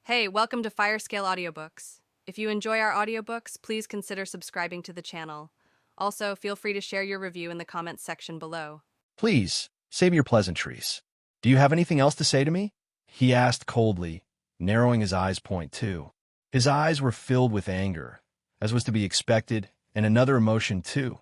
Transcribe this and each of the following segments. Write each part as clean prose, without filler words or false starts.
Hey, welcome to Firescale Audiobooks. If you enjoy our audiobooks, please consider subscribing to the channel. Also, feel free to share your review in the comments section below. Please, save your pleasantries. Do you have anything else to say to me? He asked coldly, narrowing his eyes. Point two. His eyes were filled with anger, as was to be expected, and another emotion too.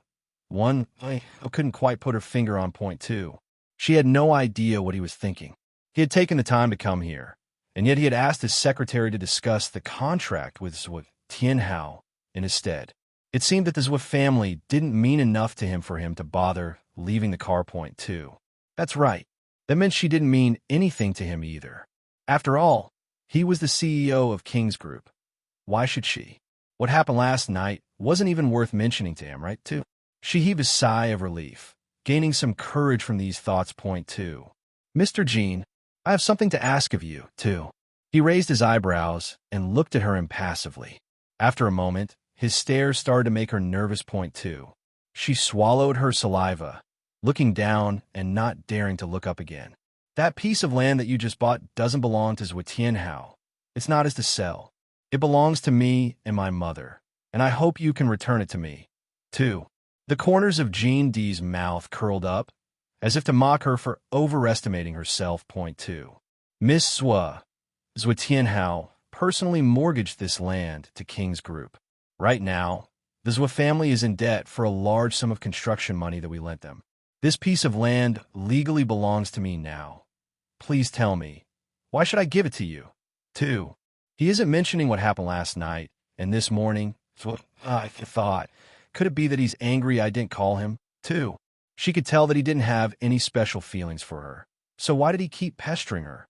One, I couldn't quite put her finger on. Point two. She had no idea what he was thinking. He had taken the time to come here, and yet he had asked his secretary to discuss the contract with Zhuo Tianhao in his stead. It seemed that the Zhuo family didn't mean enough to him for him to bother leaving the car. Point two. That's right. That meant she didn't mean anything to him either. After all, he was the CEO of King's Group. Why should she? What happened last night wasn't even worth mentioning to him, right, too? She heaved a sigh of relief, gaining some courage from these thoughts. Point two. Mr. Jean, I have something to ask of you, too. He raised his eyebrows and looked at her impassively. After a moment, his stare started to make her nervous. Point two. She swallowed her saliva, looking down and not daring to look up again. That piece of land that you just bought doesn't belong to Zhuo Tianhao. It's not his to sell. It belongs to me and my mother, and I hope you can return it to me. 2. The corners of Jean D's mouth curled up, as if to mock her for overestimating herself. Point two. Miss Zhuo Tianhao personally mortgaged this land to King's Group. Right now, the Zhuo family is in debt for a large sum of construction money that we lent them. This piece of land legally belongs to me now. Please tell me, why should I give it to you? 2. He isn't mentioning what happened last night and this morning. So I thought, could it be that he's angry I didn't call him? 2. She could tell that he didn't have any special feelings for her. So why did he keep pestering her?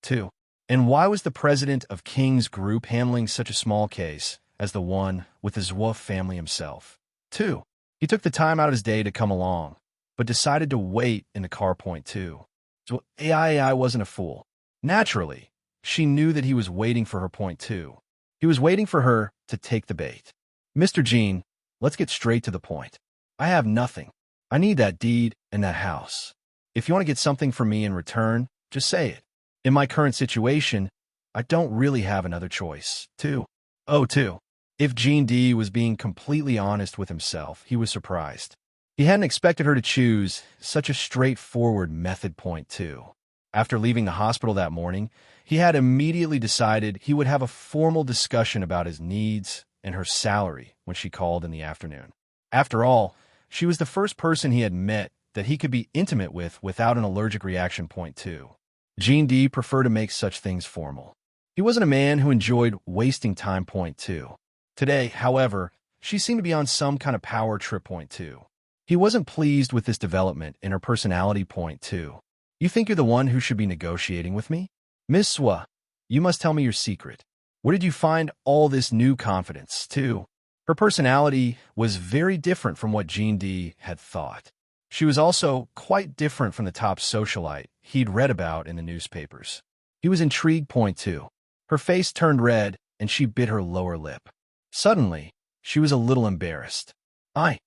2. And why was the president of King's Group handling such a small case as the one with the Zhuo family himself? 2. He took the time out of his day to come along, but decided to wait in the car. Point two. So AI wasn't a fool. Naturally, she knew that he was waiting for her. Point two. He was waiting for her to take the bait. Mr. Jean, let's get straight to the point. I have nothing. I need that deed and that house. If you want to get something from me in return, just say it. In my current situation, I don't really have another choice. 2. Oh, 2. If Jean D was being completely honest with himself, he was surprised. He hadn't expected her to choose such a straightforward method. Point two. After leaving the hospital that morning, he had immediately decided he would have a formal discussion about his needs and her salary when she called in the afternoon. After all, she was the first person he had met that he could be intimate with without an allergic reaction. Point two. Jean D preferred to make such things formal. He wasn't a man who enjoyed wasting time. Point two. Today, however, she seemed to be on some kind of power trip. Point two. He wasn't pleased with this development in her personality. Point two. You think you're the one who should be negotiating with me? Miss Zhuo, you must tell me your secret. Where did you find all this new confidence, too? Her personality was very different from what Jean D had thought. She was also quite different from the top socialite he'd read about in the newspapers. He was intrigued. Point two. Her face turned red, and she bit her lower lip. Suddenly, she was a little embarrassed. I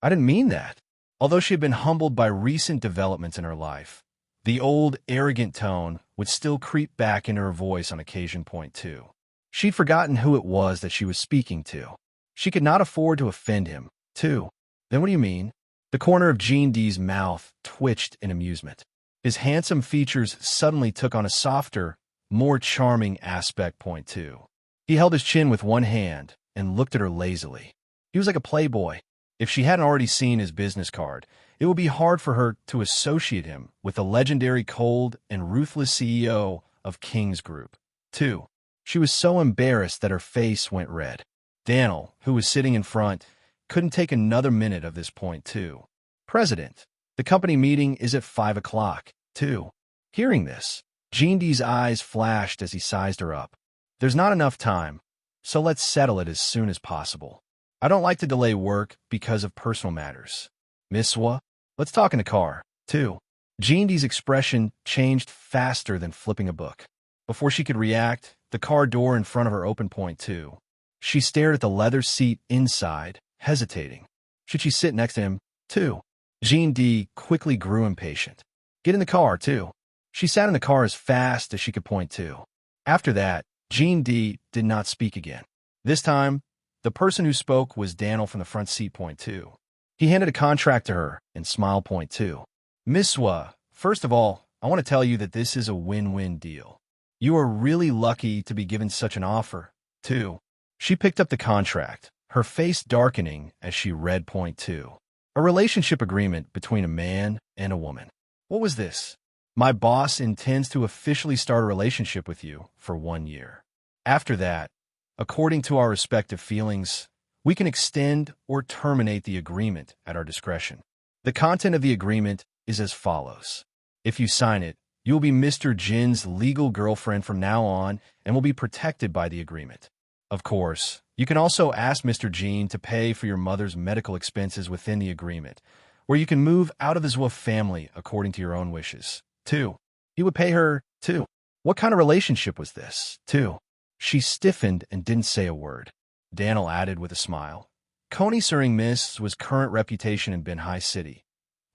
didn't mean that. Although she had been humbled by recent developments in her life, the old, arrogant tone would still creep back into her voice on occasion. Point two. She'd forgotten who it was that she was speaking to. She could not afford to offend him. 2. Then what do you mean? The corner of Jean D's mouth twitched in amusement. His handsome features suddenly took on a softer, more charming aspect. Point two. He held his chin with one hand and looked at her lazily. He was like a playboy. If she hadn't already seen his business card, it would be hard for her to associate him with the legendary cold and ruthless CEO of King's Group. 2. She was so embarrassed that her face went red. Daniel, who was sitting in front, couldn't take another minute of this. Point two. President, the company meeting is at 5 o'clock. 2. Hearing this, Jean D's eyes flashed as he sized her up. There's not enough time, so let's settle it as soon as possible. I don't like to delay work because of personal matters. Miss Zhuo, let's talk in the car. 2. Jean D's expression changed faster than flipping a book. Before she could react, the car door in front of her opened. Point two. She stared at the leather seat inside, hesitating. Should she sit next to him? 2. Jean D quickly grew impatient. Get in the car, too. She sat in the car as fast as she could. Point two. After that, Jean D did not speak again. This time, the person who spoke was Daniel from the front seat. Point two. He handed a contract to her and smiled. Point two. Miss Swa, first of all, I want to tell you that this is a win-win deal. You are really lucky to be given such an offer, too. She picked up the contract, her face darkening as she read. Point two. A relationship agreement between a man and a woman. What was this? My boss intends to officially start a relationship with you for 1 year. After that, according to our respective feelings, we can extend or terminate the agreement at our discretion. The content of the agreement is as follows. If you sign it, you will be Mr. Jin's legal girlfriend from now on and will be protected by the agreement. Of course, you can also ask Mr. Jin to pay for your mother's medical expenses within the agreement, where you can move out of the Zwa family according to your own wishes. 2. He would pay her, 2. What kind of relationship was this? 2. She stiffened and didn't say a word. Daniel added with a smile. Coney Suring Miss was current reputation in Binhai City.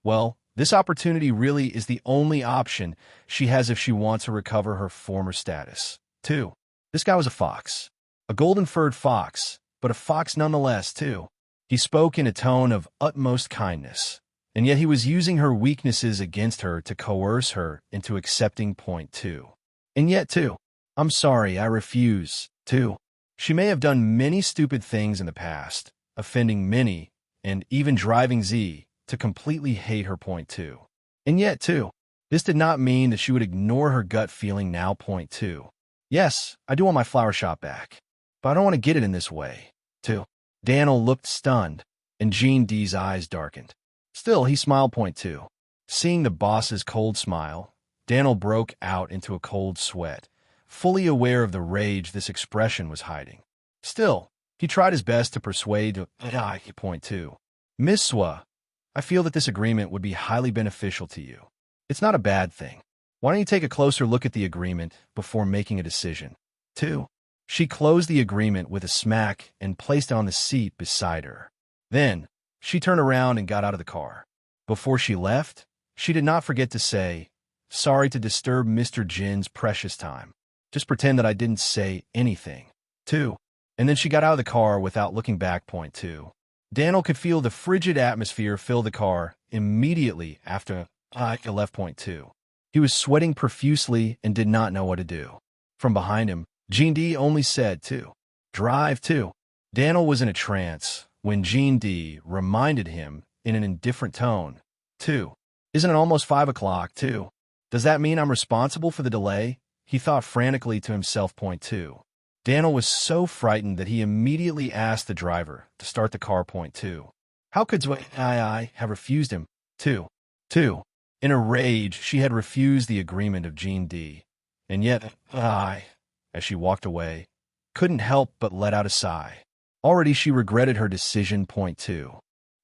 Well, this opportunity really is the only option she has if she wants to recover her former status. 2. This guy was a fox. A golden-furred fox, but a fox nonetheless, too. He spoke in a tone of utmost kindness, and yet he was using her weaknesses against her to coerce her into accepting. Point two. And yet, too. I'm sorry, I refuse, too. She may have done many stupid things in the past, offending many, and even driving Z to completely hate her. Point two. And yet, too, this did not mean that she would ignore her gut feeling now. Point two. Yes, I do want my flower shop back, but I don't want to get it in this way, too. Daniel looked stunned, and Jean D's eyes darkened. Still, he smiled. Point two. Seeing the boss's cold smile, Daniel broke out into a cold sweat, fully aware of the rage this expression was hiding. Still, he tried his best to persuade. Point two. Miss Swa, I feel that this agreement would be highly beneficial to you. It's not a bad thing. Why don't you take a closer look at the agreement before making a decision? 2. She closed the agreement with a smack and placed it on the seat beside her. Then, she turned around and got out of the car. Before she left, she did not forget to say, "Sorry to disturb Mr. Jin's precious time. Just pretend that I didn't say anything." 2. And then she got out of the car without looking back. Point 2. Daniel could feel the frigid atmosphere fill the car immediately after I left. Point 2. He was sweating profusely and did not know what to do. From behind him, Jean D only said, 2. Drive, 2. Daniel was in a trance when Jean D reminded him in an indifferent tone, 2. Isn't it almost 5 o'clock, 2? Does that mean I'm responsible for the delay? He thought frantically to himself. Point 2. Daniel was so frightened that he immediately asked the driver to start the car. Point 2. How could I have refused him? 2. 2. In a rage, she had refused the agreement of Jean D. And yet, I, as she walked away, couldn't help but let out a sigh. Already she regretted her decision. Point 2.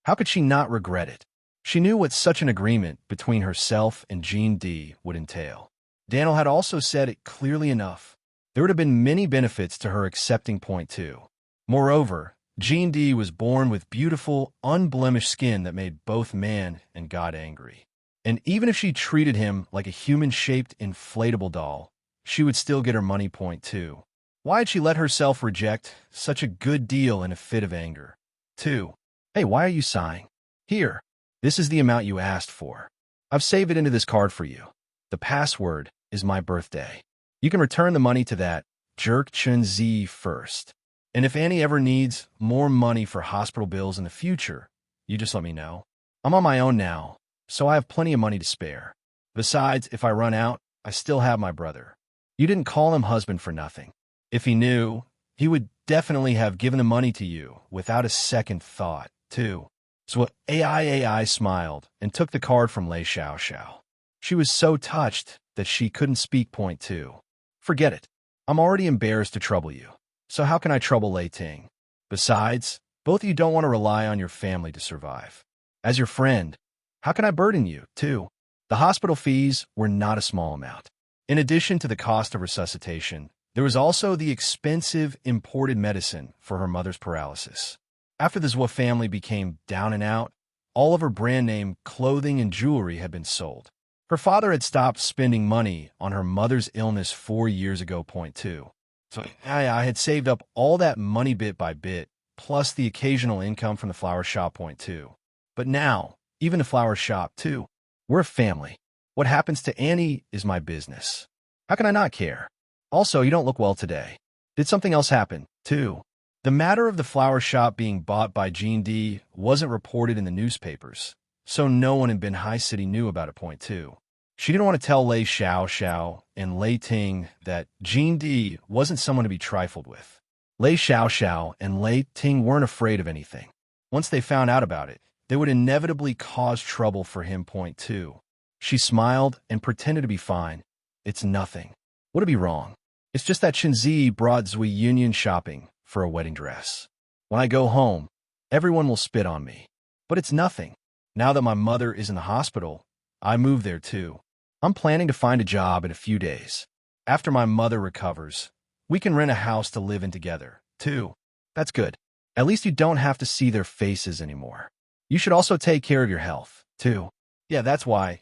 How could she not regret it? She knew what such an agreement between herself and Jean D would entail. Daniel had also said it clearly enough. There would have been many benefits to her accepting. Point 2. Moreover, Jean D was born with beautiful, unblemished skin that made both man and God angry. And even if she treated him like a human-shaped inflatable doll, she would still get her money. Point 2. Why had she let herself reject such a good deal in a fit of anger? 2. Hey, why are you sighing? Here, this is the amount you asked for. I've saved it into this card for you. The password is my birthday. You can return the money to that jerk Chun Z first. And if Annie ever needs more money for hospital bills in the future, you just let me know. I'm on my own now, so I have plenty of money to spare. Besides, if I run out, I still have my brother. You didn't call him husband for nothing. If he knew, he would definitely have given the money to you without a second thought, too. So AI smiled and took the card from Lei Xiao Xiao. She was so touched that she couldn't speak. Point 2. Forget it. I'm already embarrassed to trouble you. So how can I trouble Lei Ting? Besides, both of you don't want to rely on your family to survive. As your friend, how can I burden you, too? The hospital fees were not a small amount. In addition to the cost of resuscitation, there was also the expensive imported medicine for her mother's paralysis. After the Zwa family became down and out, all of her brand name clothing and jewelry had been sold. Her father had stopped spending money on her mother's illness 4 years ago. Point 2. So I had saved up all that money bit by bit, plus the occasional income from the flower shop point two. But now, even the flower shop too. We're a family. What happens to Annie is my business. How can I not care? Also, you don't look well today. Did something else happen, too? The matter of the flower shop being bought by Jean D wasn't reported in the newspapers, so no one in Binhai City knew about it point two. She didn't want to tell Lei Xiao and Lei Ting that Jean D wasn't someone to be trifled with. Lei Xiao and Lei Ting weren't afraid of anything. Once they found out about it, they would inevitably cause trouble for him point two. She smiled and pretended to be fine. It's nothing. What'd be wrong? It's just that Shinzi brought Zui Union shopping for a wedding dress. When I go home, everyone will spit on me. But it's nothing. Now that my mother is in the hospital, I move there too. I'm planning to find a job in a few days. After my mother recovers, we can rent a house to live in together, too. That's good. At least you don't have to see their faces anymore. You should also take care of your health, too. Yeah, that's why.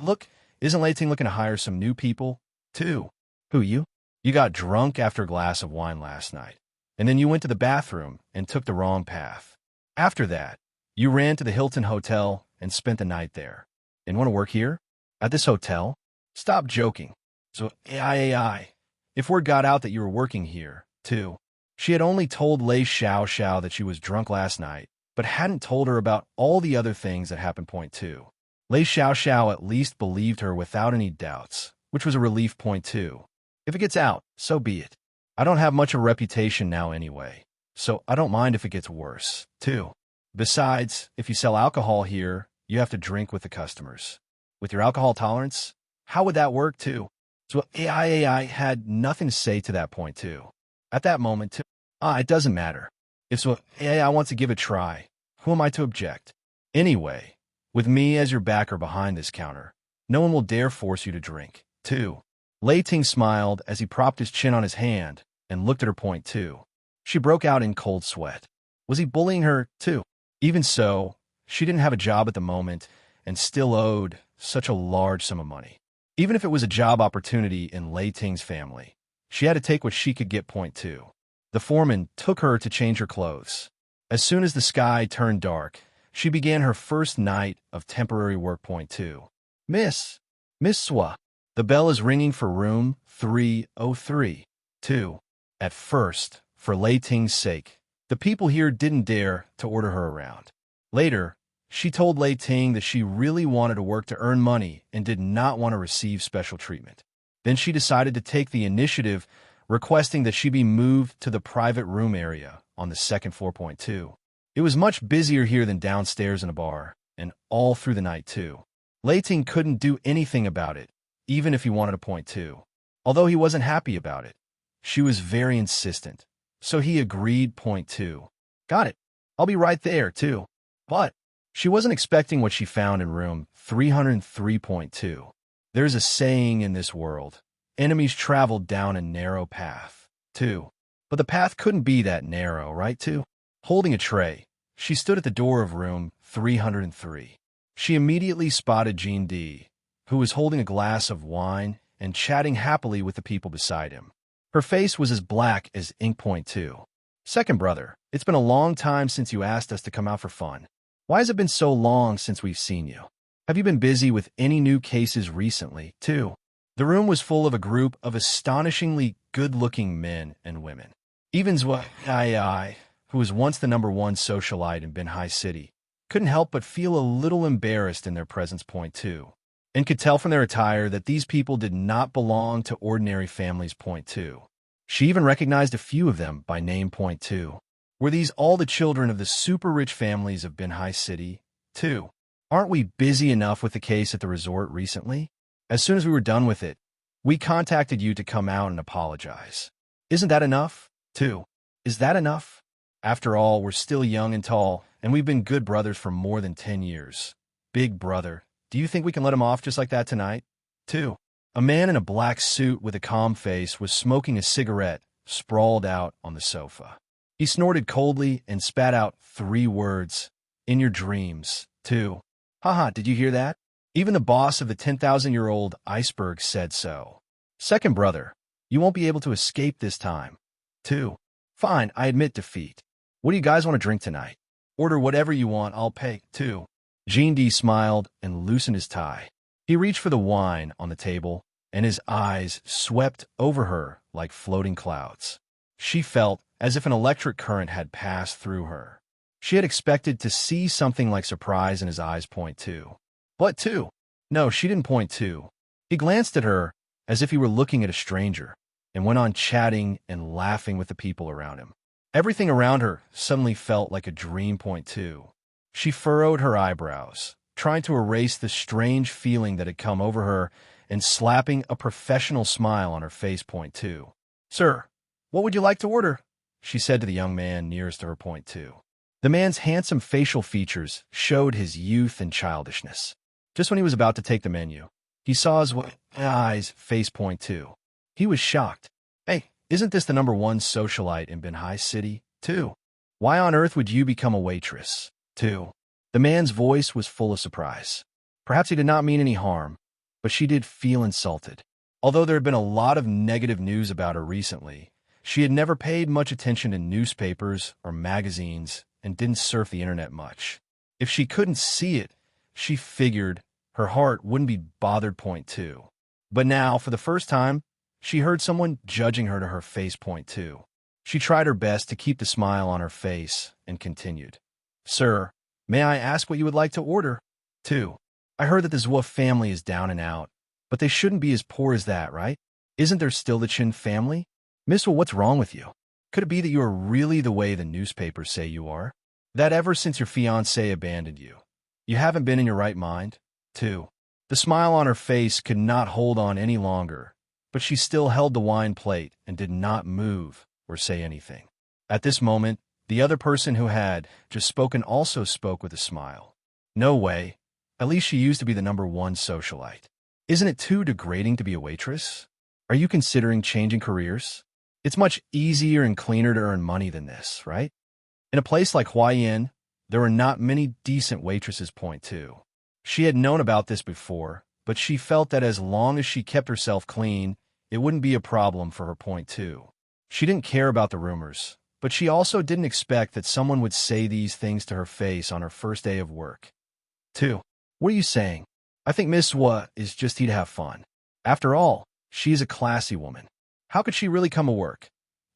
Look, isn't Leiting looking to hire some new people, too? Who, you? You got drunk after a glass of wine last night, and then you went to the bathroom and took the wrong path. After that, you ran to the Hilton Hotel and spent the night there. And want to work here? At this hotel? Stop joking. So, AI, if word got out that you were working here, too. She had only told Lei Xiao that she was drunk last night, but hadn't told her about all the other things that happened point two. Lei Xiao at least believed her without any doubts, which was a relief point two. If it gets out, so be it. I don't have much of a reputation now anyway, so I don't mind if it gets worse, too. Besides, if you sell alcohol here, you have to drink with the customers. With your alcohol tolerance, how would that work, too? So AI had nothing to say to that point, too. At that moment, too, it doesn't matter. If so AI wants to give it a try, who am I to object? Anyway, with me as your backer behind this counter, no one will dare force you to drink, too. Lei Ting smiled as he propped his chin on his hand and looked at her point, too. She broke out in cold sweat. Was he bullying her, too? Even so, she didn't have a job at the moment and still owed such a large sum of money. Even if it was a job opportunity in Lei Ting's family, she had to take what she could get point two. The foreman took her to change her clothes. As soon as the sky turned dark, she began her first night of temporary work point two. Miss Swa, the bell is ringing for room 303. 2. At first, for Lei Ting's sake, the people here didn't dare to order her around. Later, she told Lei Ting that she really wanted to work to earn money and did not want to receive special treatment. Then she decided to take the initiative, requesting that she be moved to the private room area on the second floor point two. It was much busier here than downstairs in a bar, and all through the night too. Lei Ting couldn't do anything about it, even if he wanted a point two. Although he wasn't happy about it, she was very insistent, so he agreed point two. Got it. I'll be right there too. But she wasn't expecting what she found in room 303.2. There's a saying in this world, enemies travel down a narrow path, too. But the path couldn't be that narrow, right, too? Holding a tray, she stood at the door of room 303. She immediately spotted Jean D, who was holding a glass of wine and chatting happily with the people beside him. Her face was as black as ink point two. Second brother, it's been a long time since you asked us to come out for fun. Why has it been so long since we've seen you? Have you been busy with any new cases recently, too? The room was full of a group of astonishingly good-looking men and women. Even Zhuai, who was once the #1 socialite in Binhai City, couldn't help but feel a little embarrassed in their presence point two, and could tell from their attire that these people did not belong to ordinary families point two. She even recognized a few of them by name point two. Were these all the children of the super-rich families of Binhai City, too? Aren't we busy enough with the case at the resort recently? As soon as we were done with it, we contacted you to come out and apologize. Isn't that enough, too? Is that enough? After all, we're still young and tall, and we've been good brothers for more than 10 years. Big brother, do you think we can let him off just like that tonight, too? A man in a black suit with a calm face was smoking a cigarette, sprawled out on the sofa. He snorted coldly and spat out 3 words, "In your dreams, too." Haha, did you hear that? Even the boss of the 10,000-year-old iceberg said so. Second brother, You won't be able to escape this time. 2. Fine, I admit defeat. What do you guys want to drink tonight? Order whatever you want, I'll pay. 2. Gene D smiled and loosened his tie. He reached for the wine on the table, and his eyes swept over her like floating clouds. She felt as if an electric current had passed through her. She had expected to see something like surprise in his eyes. Point 2. What 2? No, she didn't. Point 2. He glanced at her as if he were looking at a stranger, and went on chatting and laughing with the people around him. Everything around her suddenly felt like a dream. Point 2. She furrowed her eyebrows, trying to erase the strange feeling that had come over her and slapping a professional smile on her face. Point 2. Sir, what would you like to order? She said to the young man nearest to her. Point 2. The man's handsome facial features showed his youth and childishness. Just when he was about to take the menu, he saw his eyes face. Point 2. He was shocked. Hey, isn't this the #1 socialite in Benhai City? 2. Why on earth would you become a waitress? 2. The man's voice was full of surprise. Perhaps he did not mean any harm, but she did feel insulted. Although there had been a lot of negative news about her recently, she had never paid much attention to newspapers or magazines and didn't surf the internet much. If she couldn't see it, she figured her heart wouldn't be bothered. Point 2. But now, for the first time, she heard someone judging her to her face. Point 2. She tried her best to keep the smile on her face and continued. Sir, may I ask what you would like to order? 2. I heard that the Zwa family is down and out, but they shouldn't be as poor as that, right? Isn't there still the Chin family? Miss, well, what's wrong with you? Could it be that you are really the way the newspapers say you are? That ever since your fiancé abandoned you, you haven't been in your right mind? 2. The smile on her face could not hold on any longer, but she still held the wine plate and did not move or say anything. At this moment, the other person who had just spoken also spoke with a smile. No way. At least she used to be the #1 socialite. Isn't it too degrading to be a waitress? Are you considering changing careers? It's much easier and cleaner to earn money than this, right? In a place like Huayin, there were not many decent waitresses. Point 2. She had known about this before, but she felt that as long as she kept herself clean, it wouldn't be a problem for her. Point 2. She didn't care about the rumors, but she also didn't expect that someone would say these things to her face on her first day of work. 2. What are you saying? I think Miss Wa is just here to have fun. After all, she is a classy woman. How could she really come to work?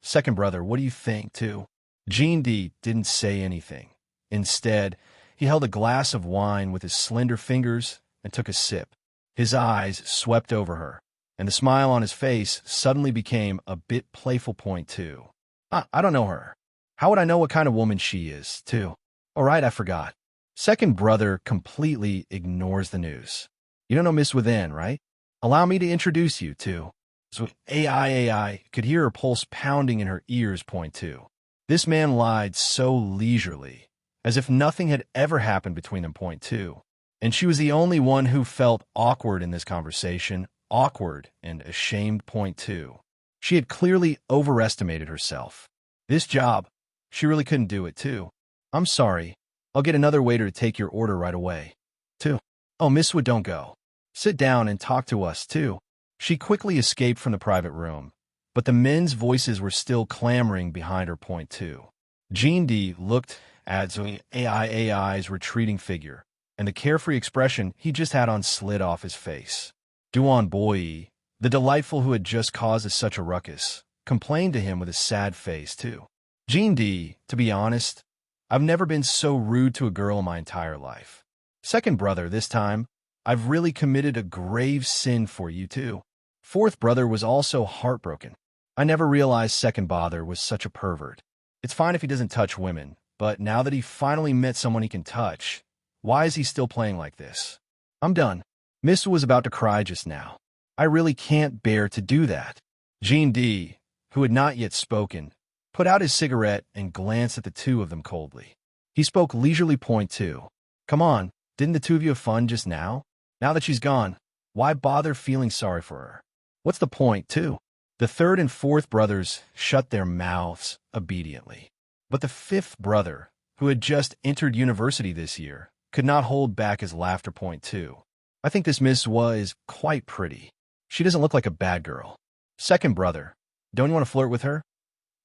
Second brother, what do you think, 2? Gene D didn't say anything. Instead, he held a glass of wine with his slender fingers and took a sip. His eyes swept over her, and the smile on his face suddenly became a bit playful. Point 2. I don't know her. How would I know what kind of woman she is, 2? All right, I forgot. Second brother completely ignores the news. You don't know Miss Within, right? Allow me to introduce you to. So AI could hear her pulse pounding in her ears. Point 2. This man lied so leisurely, as if nothing had ever happened between them. Point 2. And she was the only one who felt awkward in this conversation, awkward and ashamed. Point 2. She had clearly overestimated herself. This job, she really couldn't do it, 2. I'm sorry. I'll get another waiter to take your order right away. 2. Oh, Miss Wood, don't go. Sit down and talk to us, 2. She quickly escaped from the private room, but the men's voices were still clamoring behind her. Point 2. Gene D looked at AI's retreating figure, and the carefree expression he just had on slid off his face. Duan Boyi, the delightful who had just caused such a ruckus, complained to him with a sad face, 2. Gene D, to be honest, I've never been so rude to a girl in my entire life. Second brother, this time, I've really committed a grave sin for you, 2. Fourth brother was also heartbroken. I never realized second brother was such a pervert. It's fine if he doesn't touch women, but now that he finally met someone he can touch, why is he still playing like this? I'm done. Miss was about to cry just now. I really can't bear to do that. Gene D, who had not yet spoken, put out his cigarette and glanced at the two of them coldly. He spoke leisurely. Point 2. Come on, didn't the two of you have fun just now? Now that she's gone, why bother feeling sorry for her? What's the point, 2? The third and fourth brothers shut their mouths obediently. But the fifth brother, who had just entered university this year, could not hold back his laughter. Point 2. I think this Miss Wa is quite pretty. She doesn't look like a bad girl. Second brother, don't you want to flirt with her?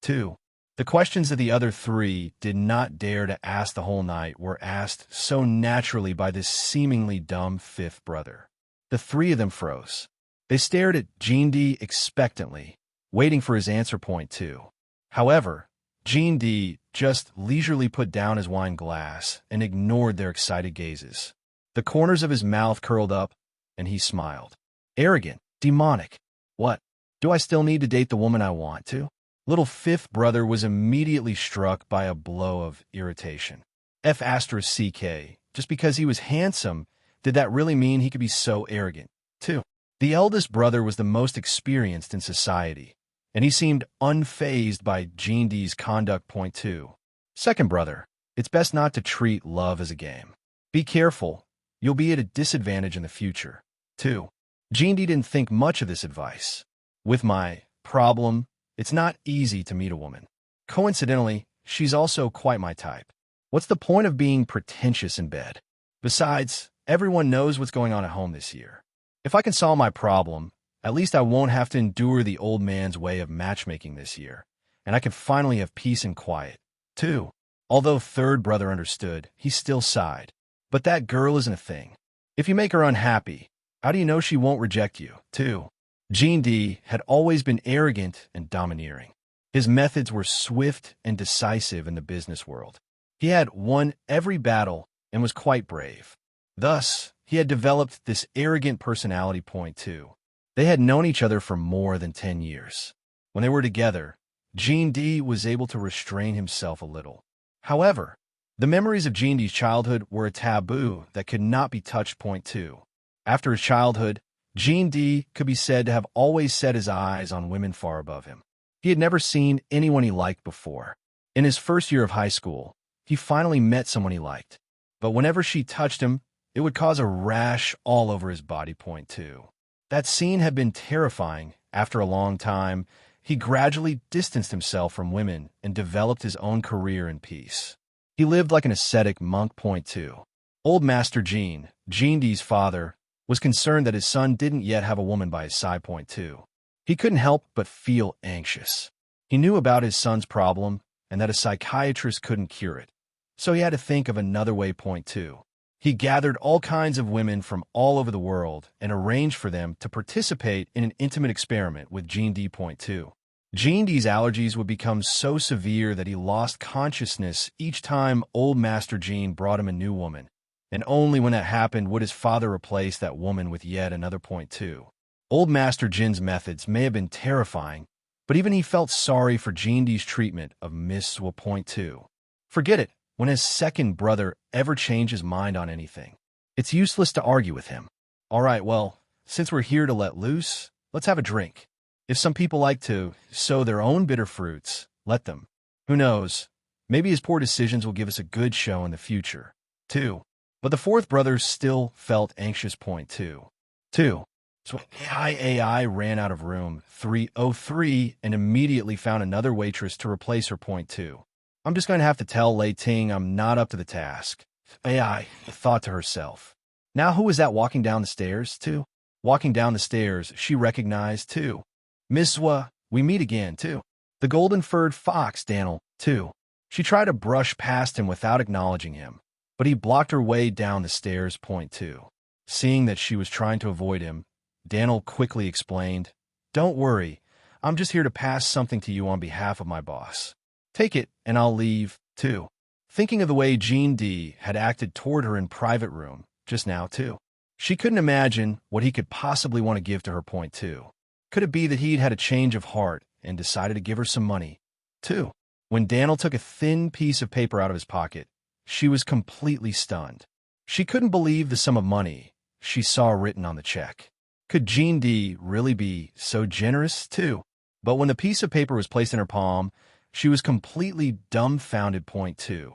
2. The questions that the other three did not dare to ask the whole night were asked so naturally by this seemingly dumb fifth brother. The three of them froze. They stared at Gene D expectantly, waiting for his answer. Point 2. However, Gene D just leisurely put down his wine glass and ignored their excited gazes. The corners of his mouth curled up, and he smiled. Arrogant, demonic. What? Do I still need to date the woman I want to? Little fifth brother was immediately struck by a blow of irritation. F***, just because he was handsome, did that really mean he could be so arrogant? 2. The eldest brother was the most experienced in society, and he seemed unfazed by Gene D's conduct. Point 2. Second brother, it's best not to treat love as a game. Be careful, you'll be at a disadvantage in the future. 2. Gene D didn't think much of this advice. With my problem, it's not easy to meet a woman. Coincidentally, she's also quite my type. What's the point of being pretentious in bed? Besides, everyone knows what's going on at home this year. If I can solve my problem, at least I won't have to endure the old man's way of matchmaking this year, and I can finally have peace and quiet. 2. Although third brother understood, he still sighed. But that girl isn't a thing. If you make her unhappy, how do you know she won't reject you? 2. Gene D had always been arrogant and domineering. His methods were swift and decisive in the business world. He had won every battle and was quite brave. Thus, he had developed this arrogant personality. Point 2. They had known each other for more than 10 years. When they were together, Gene D was able to restrain himself a little. However, the memories of Gene D's childhood were a taboo that could not be touched. Point 2. After his childhood, Gene D could be said to have always set his eyes on women far above him. He had never seen anyone he liked before. In his first year of high school, he finally met someone he liked. But whenever she touched him, it would cause a rash all over his body. Point 2. That scene had been terrifying. After a long time, he gradually distanced himself from women and developed his own career in peace. He lived like an ascetic monk. Point 2. Old Master Gene, Gene D's father, was concerned that his son didn't yet have a woman by his side. Point 2. He couldn't help but feel anxious. He knew about his son's problem and that a psychiatrist couldn't cure it. So he had to think of another way. Point 2. He gathered all kinds of women from all over the world and arranged for them to participate in an intimate experiment with Gene D. Point 2. Gene D's allergies would become so severe that he lost consciousness each time old Master Gene brought him a new woman, and only when that happened would his father replace that woman with yet another. Point 2. Old Master Jin's methods may have been terrifying, but even he felt sorry for Gene D's treatment of Miss Swa. Point 2. Forget it. When his second brother ever changed his mind on anything, it's useless to argue with him. All right, well, since we're here to let loose, let's have a drink. If some people like to sow their own bitter fruits, let them. Who knows? Maybe his poor decisions will give us a good show in the future. 2. But the fourth brother still felt anxious. Point 2. So AI ran out of room 303 and immediately found another waitress to replace her. Point 2. I'm just going to have to tell Lei Ting I'm not up to the task. AI thought to herself. Now who is that walking down the stairs, too? Walking down the stairs, she recognized, too. Miss Swa, we meet again, too. The golden-furred fox, Daniel, too. She tried to brush past him without acknowledging him, but he blocked her way down the stairs. Point 2. Seeing that she was trying to avoid him, Daniel quickly explained, Don't worry, I'm just here to pass something to you on behalf of my boss. Take it, and I'll leave, too. Thinking of the way Gene D had acted toward her in private room just now, too. She couldn't imagine what he could possibly want to give to her. Point 2. Could it be that he'd had a change of heart and decided to give her some money? 2. When Daniel took a thin piece of paper out of his pocket, she was completely stunned. She couldn't believe the sum of money she saw written on the check. Could Gene D really be so generous, too? But when the piece of paper was placed in her palm, she was completely dumbfounded. Point 2.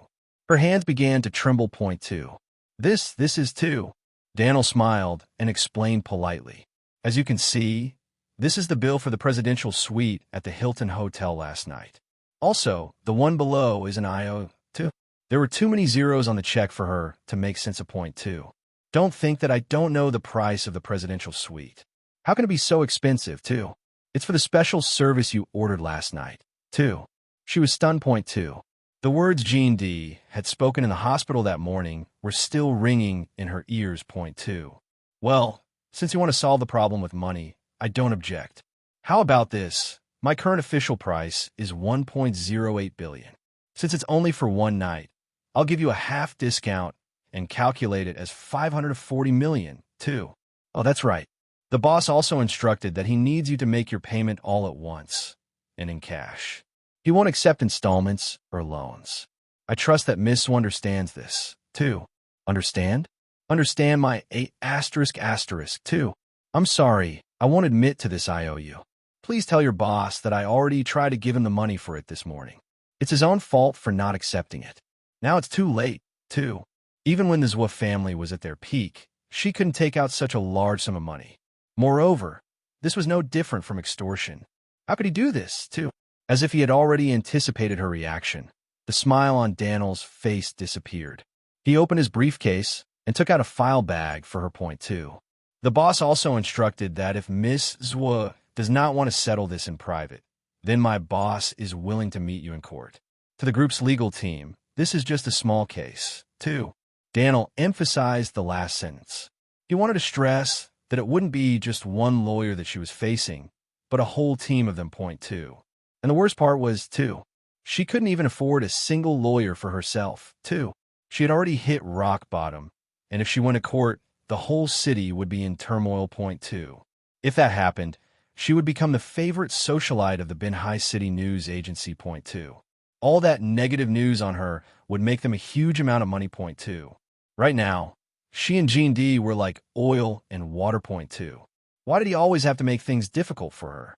Her hands began to tremble. Point 2. This is too. Daniel smiled and explained politely. As you can see, this is the bill for the presidential suite at the Hilton Hotel last night. Also, the one below is an IO, too. There were too many zeros on the check for her to make sense of. Point 2. Don't think that I don't know the price of the presidential suite. How can it be so expensive, too? It's for the special service you ordered last night. 2. She was stunned. Point 2. The words Jean D had spoken in the hospital that morning were still ringing in her ears. Point 2. Well, since you want to solve the problem with money, I don't object. How about this? My current official price is 1.08 billion. Since it's only for one night, I'll give you a half discount and calculate it as 540 million, too. Oh, that's right. The boss also instructed that he needs you to make your payment all at once and in cash. He won't accept installments or loans. I trust that Miss Sue understands this, too. Understand? Understand my ***, too. I'm sorry, I won't admit to this IOU. Please tell your boss that I already tried to give him the money for it this morning. It's his own fault for not accepting it. Now it's too late, too. Even when the Zwa family was at their peak, she couldn't take out such a large sum of money. Moreover, this was no different from extortion. How could he do this, too? As if he had already anticipated her reaction, the smile on Daniel's face disappeared. He opened his briefcase and took out a file bag for her. Point 2. The boss also instructed that if Miss Zwa does not want to settle this in private, then my boss is willing to meet you in court. To the group's legal team, this is just a small case, too. Daniel emphasized the last sentence. He wanted to stress that it wouldn't be just one lawyer that she was facing, but a whole team of them. Point 2. And the worst part was, too, she couldn't even afford a single lawyer for herself, too. She had already hit rock bottom, and if she went to court, the whole city would be in turmoil. Point 2. If that happened, she would become the favorite socialite of the Binhai City News Agency. Point 2. All that negative news on her would make them a huge amount of money. Point 2. Right now, she and Jean D were like oil and water. Point 2. Why did he always have to make things difficult for her?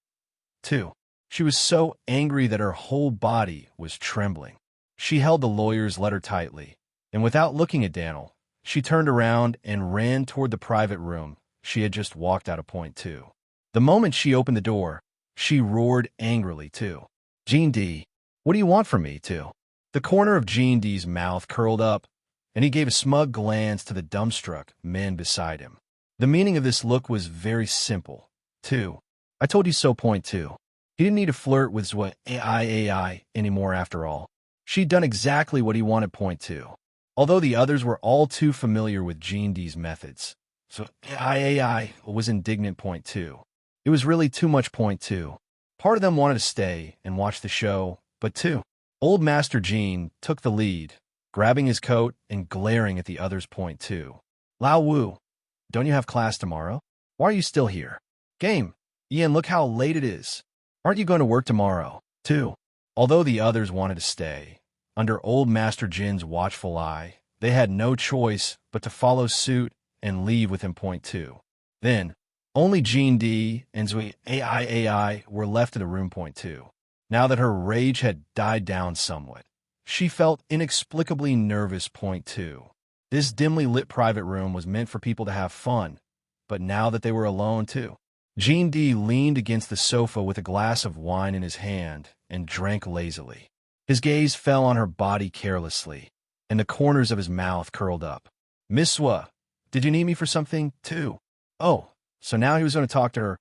2. She was so angry that her whole body was trembling. She held the lawyer's letter tightly, and without looking at Daniel, she turned around and ran toward the private room she had just walked out of. Point 2. The moment she opened the door, she roared angrily, too. Jean D, what do you want from me, too? The corner of Jean D's mouth curled up, and he gave a smug glance to the dumbstruck men beside him. The meaning of this look was very simple, too. I told you so. Point 2. He didn't need to flirt with Zwa AI anymore after all. She'd done exactly what he wanted. Point 2. Although the others were all too familiar with Jean D's methods, so AI was indignant. Point 2. It was really too much. Point 2. Part of them wanted to stay and watch the show, but 2. Old Master Jean took the lead, grabbing his coat and glaring at the others. Point 2. Lao Wu, don't you have class tomorrow? Why are you still here? Game. Ian, look how late it is. Aren't you going to work tomorrow, too? Although the others wanted to stay, under Old Master Jin's watchful eye, they had no choice but to follow suit and leave with him. Point 2. Then, only Jean D and Zui AI were left in the room. Point 2. Now that her rage had died down somewhat, she felt inexplicably nervous. Point 2. This dimly lit private room was meant for people to have fun, but now that they were alone, too. Jean D leaned against the sofa with a glass of wine in his hand and drank lazily. His gaze fell on her body carelessly, and the corners of his mouth curled up. Miss Swa, did you need me for something, too? Oh, so now he was going to talk to her,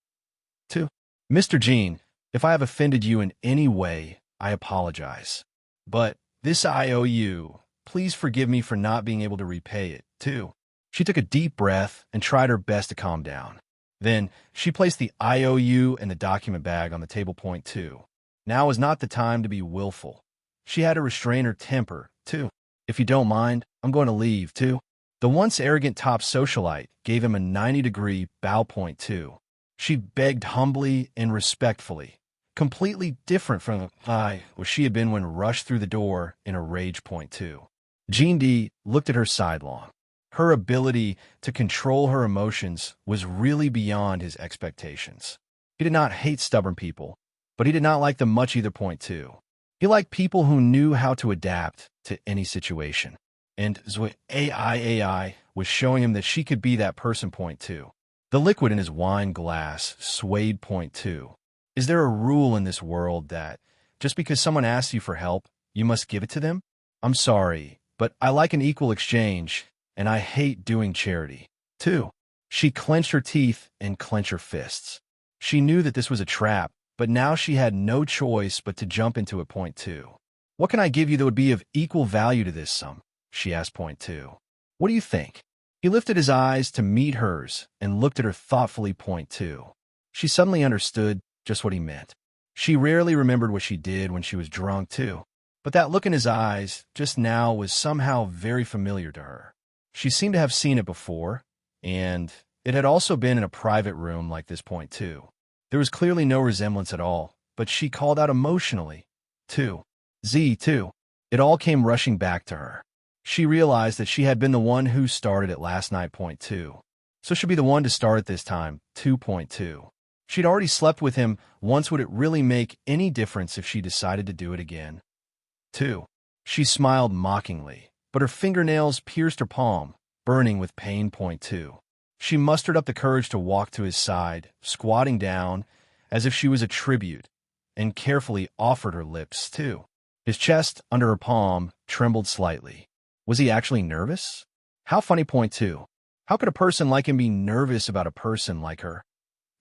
too. Mr. Jean, if I have offended you in any way, I apologize. But this IOU, please forgive me for not being able to repay it, too. She took a deep breath and tried her best to calm down. Then, she placed the IOU and the document bag on the table. Point 2. Now was not the time to be willful. She had to restrain her temper, too. If you don't mind, I'm going to leave, too. The once arrogant top socialite gave him a 90-degree bow. Point 2. She begged humbly and respectfully, completely different from the where she had been when rushed through the door in a rage. Point 2. Jean D looked at her sidelong. Her ability to control her emotions was really beyond his expectations. He did not hate stubborn people, but he did not like them much either. Point 2. He liked people who knew how to adapt to any situation. And Zwa AI was showing him that she could be that person. Point 2. The liquid in his wine glass swayed. Point 2. Is there a rule in this world that, just because someone asks you for help, you must give it to them? I'm sorry, but I like an equal exchange, and I hate doing charity. 2. She clenched her teeth and clenched her fists. She knew that this was a trap, but now she had no choice but to jump into it. Point two. What can I give you that would be of equal value to this sum? She asked. Point two. What do you think? He lifted his eyes to meet hers and looked at her thoughtfully. Point two. She suddenly understood just what he meant. She rarely remembered what she did when she was drunk, too. But that look in his eyes just now was somehow very familiar to her. She seemed to have seen it before, and it had also been in a private room like this. Point two. There was clearly no resemblance at all, but she called out emotionally, "Two. Z, two." It all came rushing back to her. She realized that she had been the one who started it last night. Point two. So she'd be the one to start it this time. 2.2. She'd already slept with him once. Would it really make any difference if she decided to do it again? 2. She smiled mockingly, but her fingernails pierced her palm, burning with pain. Point two. She mustered up the courage to walk to his side, squatting down as if she was a tribute, and carefully offered her lips, too. His chest under her palm trembled slightly. Was he actually nervous? How funny. Point two. How could a person like him be nervous about a person like her?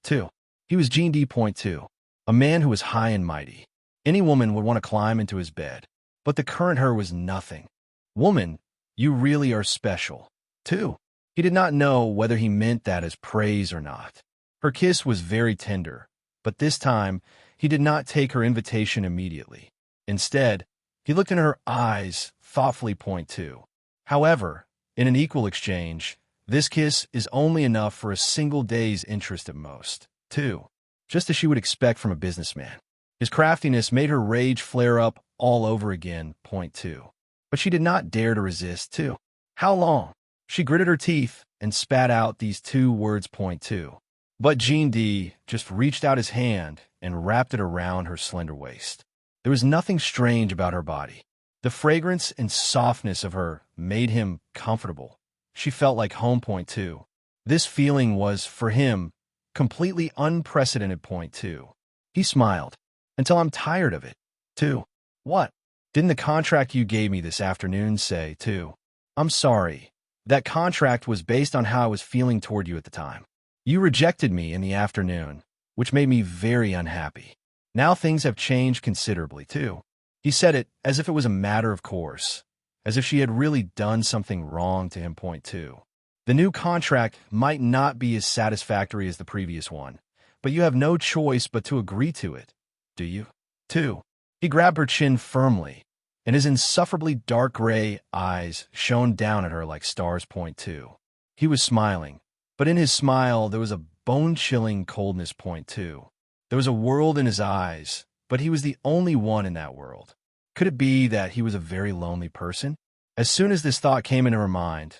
2. He was Gene D. Point two. A man who was high and mighty. Any woman would want to climb into his bed. But the current her was nothing. Woman, you really are special. 2. He did not know whether he meant that as praise or not. Her kiss was very tender, but this time he did not take her invitation immediately. Instead, he looked in her eyes thoughtfully. Point two. However, in an equal exchange, this kiss is only enough for a single day's interest at most. 2. Just as she would expect from a businessman. His craftiness made her rage flare up all over again. Point two. But she did not dare to resist. 2. How long? She gritted her teeth and spat out these 2 words. Point two. But Gene D just reached out his hand and wrapped it around her slender waist. There was nothing strange about her body. The fragrance and softness of her made him comfortable. She felt like home. Point two. This feeling was, for him, completely unprecedented. Point two. He smiled. Until I'm tired of it. 2. What? Didn't the contract you gave me this afternoon say, 2? I'm sorry. That contract was based on how I was feeling toward you at the time. You rejected me in the afternoon, which made me very unhappy. Now things have changed considerably, too. He said it as if it was a matter of course, as if she had really done something wrong to him. Point two. The new contract might not be as satisfactory as the previous one, but you have no choice but to agree to it. Do you? 2. He grabbed her chin firmly, and his insufferably dark gray eyes shone down at her like stars. Point two. He was smiling, but in his smile there was a bone-chilling coldness. Point two. There was a world in his eyes, but he was the only one in that world. Could it be that he was a very lonely person? As soon as this thought came into her mind,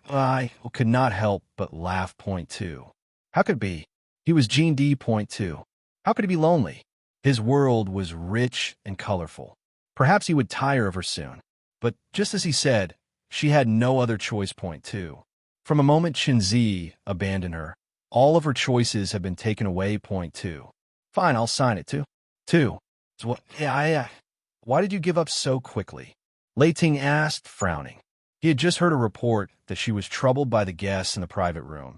I could not help but laugh. Point two. How could it be? He was Gene D. Point two. How could he be lonely? His world was rich and colorful. Perhaps he would tire of her soon. But just as he said, she had no other choice. Point two. From a moment Shinzi abandoned her, all of her choices have been taken away. Point two. Fine, I'll sign it too. 2. So why did you give up so quickly? Lei Ting asked, frowning. He had just heard a report that she was troubled by the guests in the private room,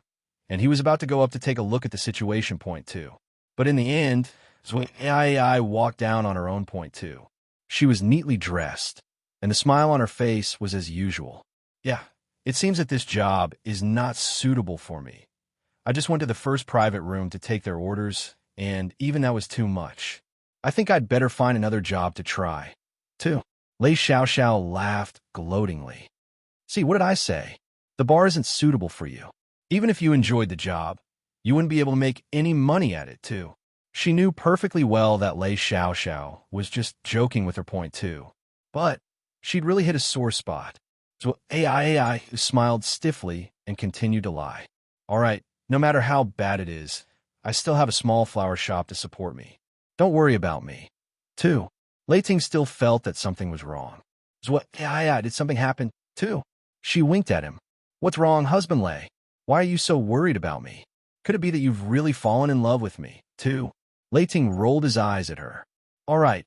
and he was about to go up to take a look at the situation. Point two. But in the end, I walked down on her own. Point two. She was neatly dressed, and the smile on her face was as usual. Yeah, it seems that this job is not suitable for me. I just went to the first private room to take their orders, and even that was too much. I think I'd better find another job to try. 2. Lei Xiao laughed gloatingly. See, what did I say? The bar isn't suitable for you. Even if you enjoyed the job, you wouldn't be able to make any money at it, too. She knew perfectly well that Lei Xiao was just joking with her. Point two. But she'd really hit a sore spot. So AI smiled stiffly and continued to lie. All right, no matter how bad it is, I still have a small flower shop to support me. Don't worry about me. 2. Lei Ting still felt that something was wrong. So did something happen? 2. She winked at him. What's wrong, husband Lei? Why are you so worried about me? Could it be that you've really fallen in love with me? 2. Lei Ting rolled his eyes at her. All right,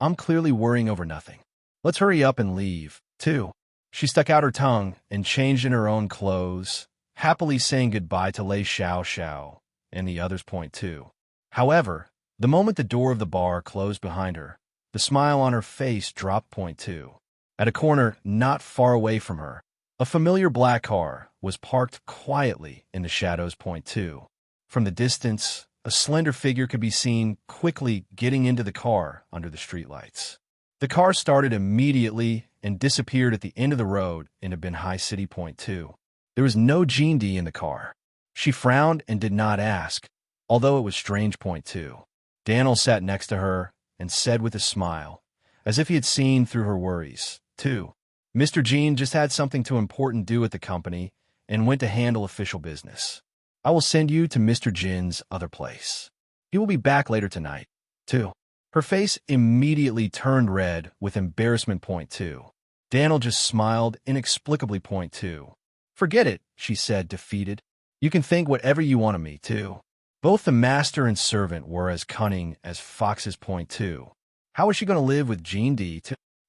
I'm clearly worrying over nothing. Let's hurry up and leave. 2. She stuck out her tongue and changed in her own clothes, happily saying goodbye to Lei Xiao and the others. Point two. However, the moment the door of the bar closed behind her, the smile on her face dropped. Point two. At a corner not far away from her, a familiar black car was parked quietly in the shadows. Point two. From the distance, a slender figure could be seen quickly getting into the car under the streetlights. The car started immediately and disappeared at the end of the road into Ben High City. Point two. There was no Jean D in the car. She frowned and did not ask, although it was strange. Point two. Daniel sat next to her and said with a smile, as if he had seen through her worries, "2. Mr. Jean just had something too important to do at the company and went to handle official business. I will send you to Mr. Jin's other place. He will be back later tonight." 2. Her face immediately turned red with embarrassment. Point two. Daniel just smiled inexplicably. Point two. "Forget it," she said, defeated. "You can think whatever you want of me, too." Both the master and servant were as cunning as foxes. Point two. How is she going to live with Jean D?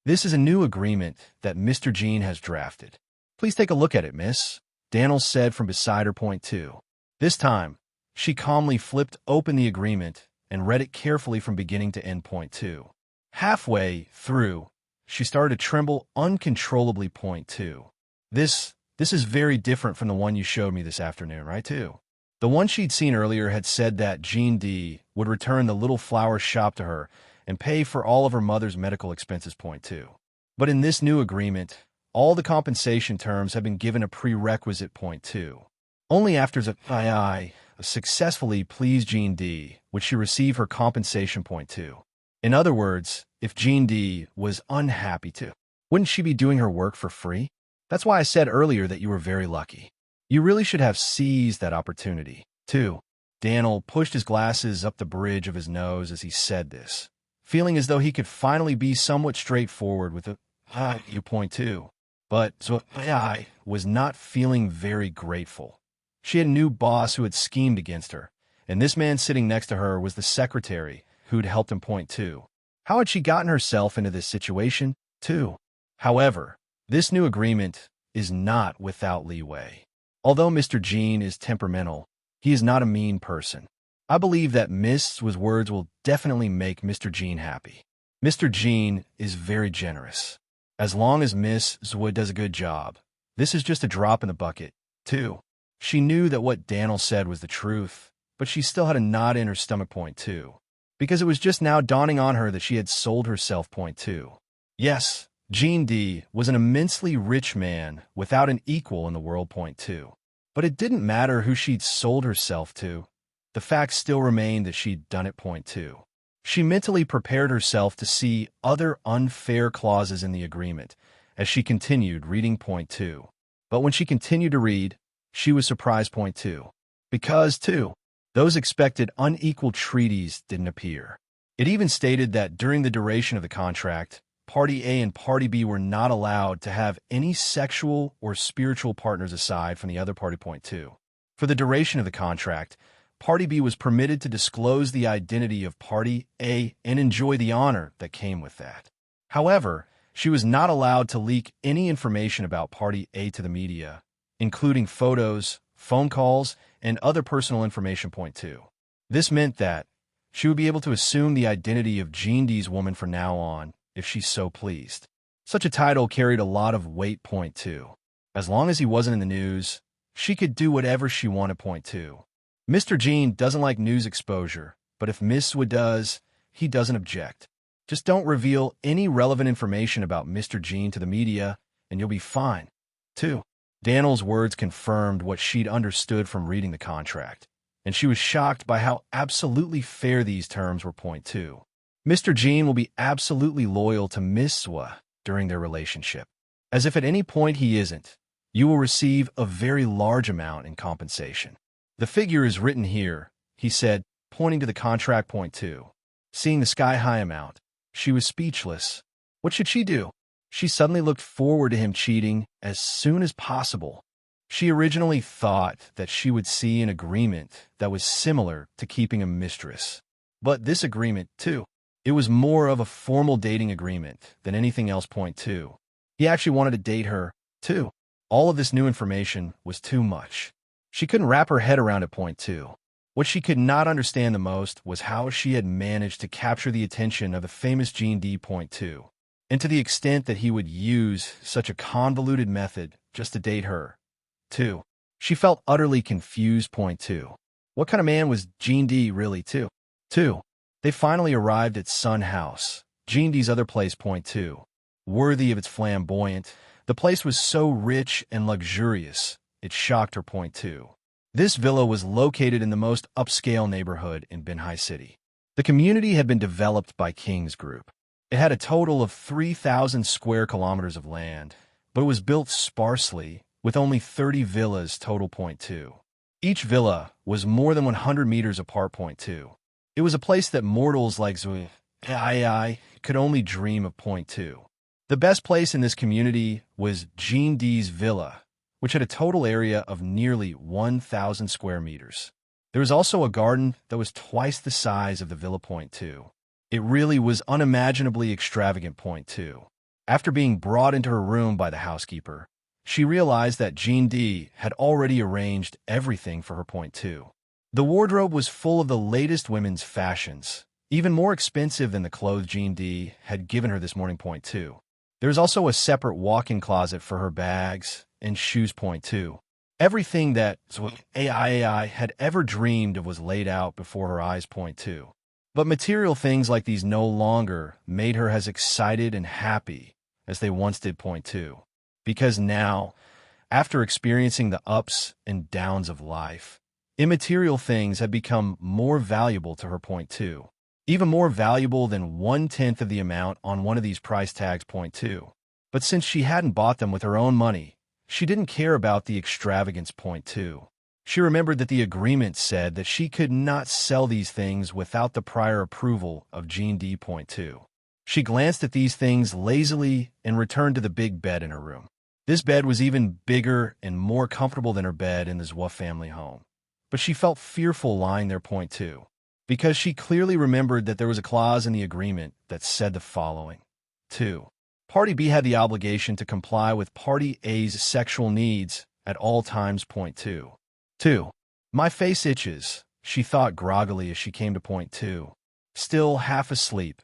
This is a new agreement that Mr. Jean has drafted. "Please take a look at it, miss," Daniel said from beside her. Point two. This time, she calmly flipped open the agreement and read it carefully from beginning to end. Point two. Halfway through, she started to tremble uncontrollably. Point two. This is very different from the one you showed me this afternoon, right, too? The one she'd seen earlier had said that Jean D would return the little flower shop to her and pay for all of her mother's medical expenses. Point two. But in this new agreement, all the compensation terms have been given a prerequisite. Point two. Only after I successfully pleased Jean D would she receive her compensation. Point two. In other words, if Jean D was unhappy too, wouldn't she be doing her work for free? That's why I said earlier that you were very lucky. You really should have seized that opportunity, too. Daniel pushed his glasses up the bridge of his nose as he said this, feeling as though he could finally be somewhat straightforward with a you. Point two. But Zoya was not feeling very grateful. She had a new boss who had schemed against her, and this man sitting next to her was the secretary who'd helped him. Point two. How had she gotten herself into this situation, too? However, this new agreement is not without leeway. Although Mr. Jean is temperamental, he is not a mean person. I believe that Miss Wa's words will definitely make Mr. Jean happy. Mr. Jean is very generous. As long as Miss Wa does a good job, this is just a drop in the bucket, too. She knew that what Daniel said was the truth, but she still had a knot in her stomach. Point two. Because it was just now dawning on her that she had sold herself. Point two. Yes, Jean D was an immensely rich man without an equal in the world. Point two. But it didn't matter who she'd sold herself to. The fact still remained that she'd done it. Point two. She mentally prepared herself to see other unfair clauses in the agreement as she continued reading. Point two. But when she continued to read, she was surprised. Point two. Because, too, those expected unequal treaties didn't appear. It even stated that during the duration of the contract, Party A and Party B were not allowed to have any sexual or spiritual partners aside from the other party. Point two. For the duration of the contract, Party B was permitted to disclose the identity of Party A and enjoy the honor that came with that. However, she was not allowed to leak any information about Party A to the media, including photos, phone calls, and other personal information. Point two. This meant that she would be able to assume the identity of Jean D's woman from now on, if she so pleased. Such a title carried a lot of weight. Point two. As long as he wasn't in the news, she could do whatever she wanted. Point two. Mr. Jean doesn't like news exposure, but if Miss Wa does, he doesn't object. Just don't reveal any relevant information about Mr. Jean to the media, and you'll be fine. 2. Daniel's words confirmed what she'd understood from reading the contract, and she was shocked by how absolutely fair these terms were. Point two. Mr. Jean will be absolutely loyal to Miss Wa during their relationship. As if at any point he isn't, you will receive a very large amount in compensation. The figure is written here, he said, pointing to the contract. Point two. Seeing the sky-high amount, she was speechless. What should she do? She suddenly looked forward to him cheating as soon as possible. She originally thought that she would see an agreement that was similar to keeping a mistress. But this agreement, too, it was more of a formal dating agreement than anything else. Point two. He actually wanted to date her, too. All of this new information was too much. She couldn't wrap her head around it. Point two. What she could not understand the most was how she had managed to capture the attention of the famous Gene D.2, and to the extent that he would use such a convoluted method just to date her. 2. She felt utterly confused. Point 2. What kind of man was Gene D really? 2. They finally arrived at Sun House, Gene D's other place. Point 2. Worthy of its flamboyant, the place was so rich and luxurious, it shocked her. Point 2. This villa was located in the most upscale neighborhood in Binhai City. The community had been developed by King's Group. It had a total of 3,000 square kilometers of land, but it was built sparsely, with only 30 villas total. Point 2. Each villa was more than 100 meters apart. Point 2. It was a place that mortals like Zui could only dream of. Point 2. The best place in this community was Gene D's villa, which had a total area of nearly 1,000 square meters. There was also a garden that was twice the size of the villa. Point 2. It really was unimaginably extravagant. Point 2. After being brought into her room by the housekeeper, she realized that Gene D had already arranged everything for her. Point 2. The wardrobe was full of the latest women's fashions, even more expensive than the clothes Gene D had given her this morning. Point 2. There was also a separate walk-in closet for her bags and shoes. Point 2. Everything that AI had ever dreamed of was laid out before her eyes. Point 2. But material things like these no longer made her as excited and happy as they once did. Point 2. Because now, after experiencing the ups and downs of life, immaterial things had become more valuable to her. Point 2. Even more valuable than 1/10 of the amount on one of these price tags. Point 2. But since she hadn't bought them with her own money, she didn't care about the extravagance. Point 2. She remembered that the agreement said that she could not sell these things without the prior approval of Gene D. Point 2. She glanced at these things lazily and returned to the big bed in her room. This bed was even bigger and more comfortable than her bed in the Zhua family home. But she felt fearful lying there. Point 2. Because she clearly remembered that there was a clause in the agreement that said the following. 2. Party B had the obligation to comply with Party A's sexual needs at all times. Point 2. 2. My face itches, she thought groggily as she came to. Point 2. Still half asleep,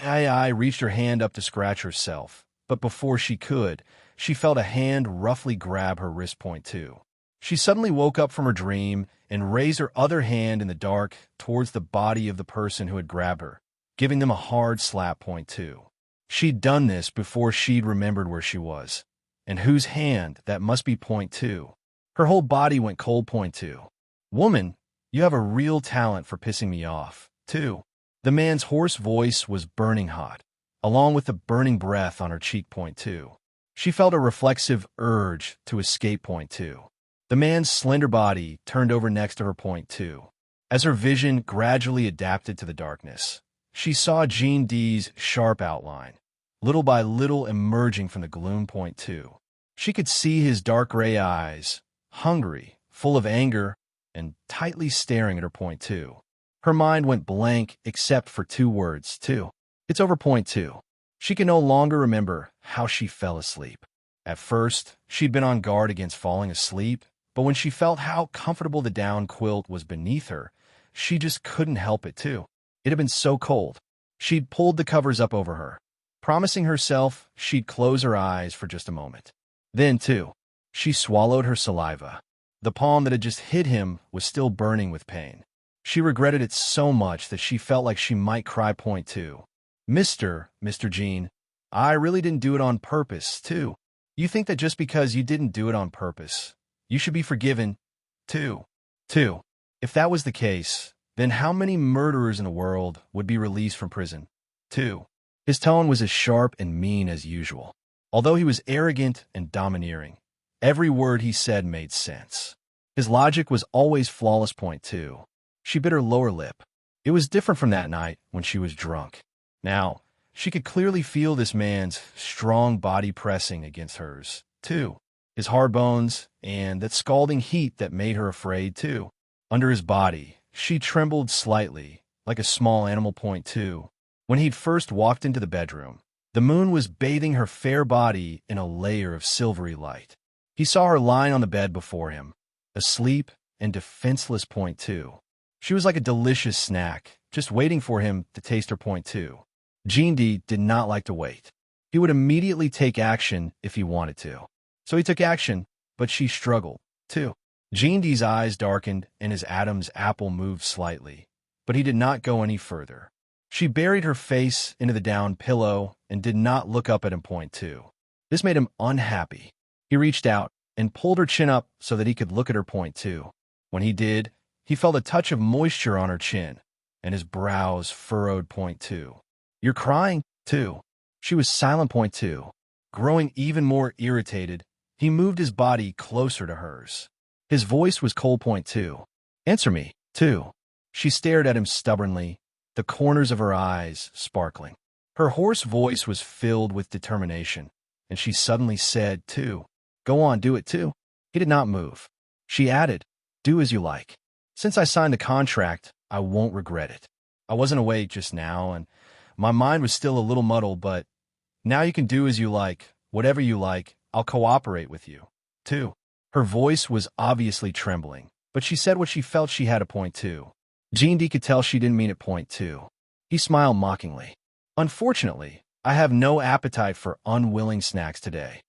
I reached her hand up to scratch herself, but before she could, she felt a hand roughly grab her wrist. Point 2. She suddenly woke up from her dream and raised her other hand in the dark towards the body of the person who had grabbed her, giving them a hard slap. Point 2. She'd done this before she'd remembered where she was, and whose hand that must be. Point 2. Her whole body went cold. Point 2. Woman, you have a real talent for pissing me off. 2. The man's hoarse voice was burning hot, along with the burning breath on her cheek. Point 2. She felt a reflexive urge to escape. Point 2. The man's slender body turned over next to her. Point 2. As her vision gradually adapted to the darkness, she saw Gene D's sharp outline, little by little emerging from the gloom. Point 2. She could see his dark gray eyes, hungry, full of anger, and tightly staring at her. Point 2. Her mind went blank except for 2 words. 2. It's over. Point 2. She could no longer remember how she fell asleep. At first, she'd been on guard against falling asleep, but when she felt how comfortable the down quilt was beneath her, she just couldn't help it. 2. It had been so cold. She'd pulled the covers up over her, promising herself she'd close her eyes for just a moment. Then, 2. She swallowed her saliva. The palm that had just hit him was still burning with pain. She regretted it so much that she felt like she might cry. Point 2. Mr. Gene, I really didn't do it on purpose. 2. You think that just because you didn't do it on purpose, you should be forgiven. 2. If that was the case, then how many murderers in the world would be released from prison? 2. His tone was as sharp and mean as usual. Although he was arrogant and domineering, every word he said made sense. His logic was always flawless. Point 2. She bit her lower lip. It was different from that night when she was drunk. Now, she could clearly feel this man's strong body pressing against hers. 2. His hard bones and that scalding heat that made her afraid. 2. Under his body, she trembled slightly, like a small animal. Point 2. When he'd first walked into the bedroom, the moon was bathing her fair body in a layer of silvery light. He saw her lying on the bed before him, asleep and defenseless. Point 2. She was like a delicious snack, just waiting for him to taste her point two. Jindy did not like to wait. He would immediately take action if he wanted to. So he took action, but she struggled, too. Jindy's eyes darkened and his Adam's apple moved slightly, but he did not go any further. She buried her face into the down pillow and did not look up at him point two. This made him unhappy. He reached out and pulled her chin up so that he could look at her point two. When he did, he felt a touch of moisture on her chin, and his brows furrowed point two. "You're crying, too." She was silent point two. Growing even more irritated, he moved his body closer to hers. His voice was cold point two. "Answer me, too." She stared at him stubbornly, the corners of her eyes sparkling. Her hoarse voice was filled with determination, and she suddenly said, "Too. Go on, do it too." He did not move. She added, "Do as you like. Since I signed the contract, I won't regret it. I wasn't awake just now, and my mind was still a little muddled, but now you can do as you like, whatever you like. I'll cooperate with you, too." Her voice was obviously trembling, but she said what she felt she had a point two. Jindy could tell she didn't mean it point two. He smiled mockingly. "Unfortunately, I have no appetite for unwilling snacks today,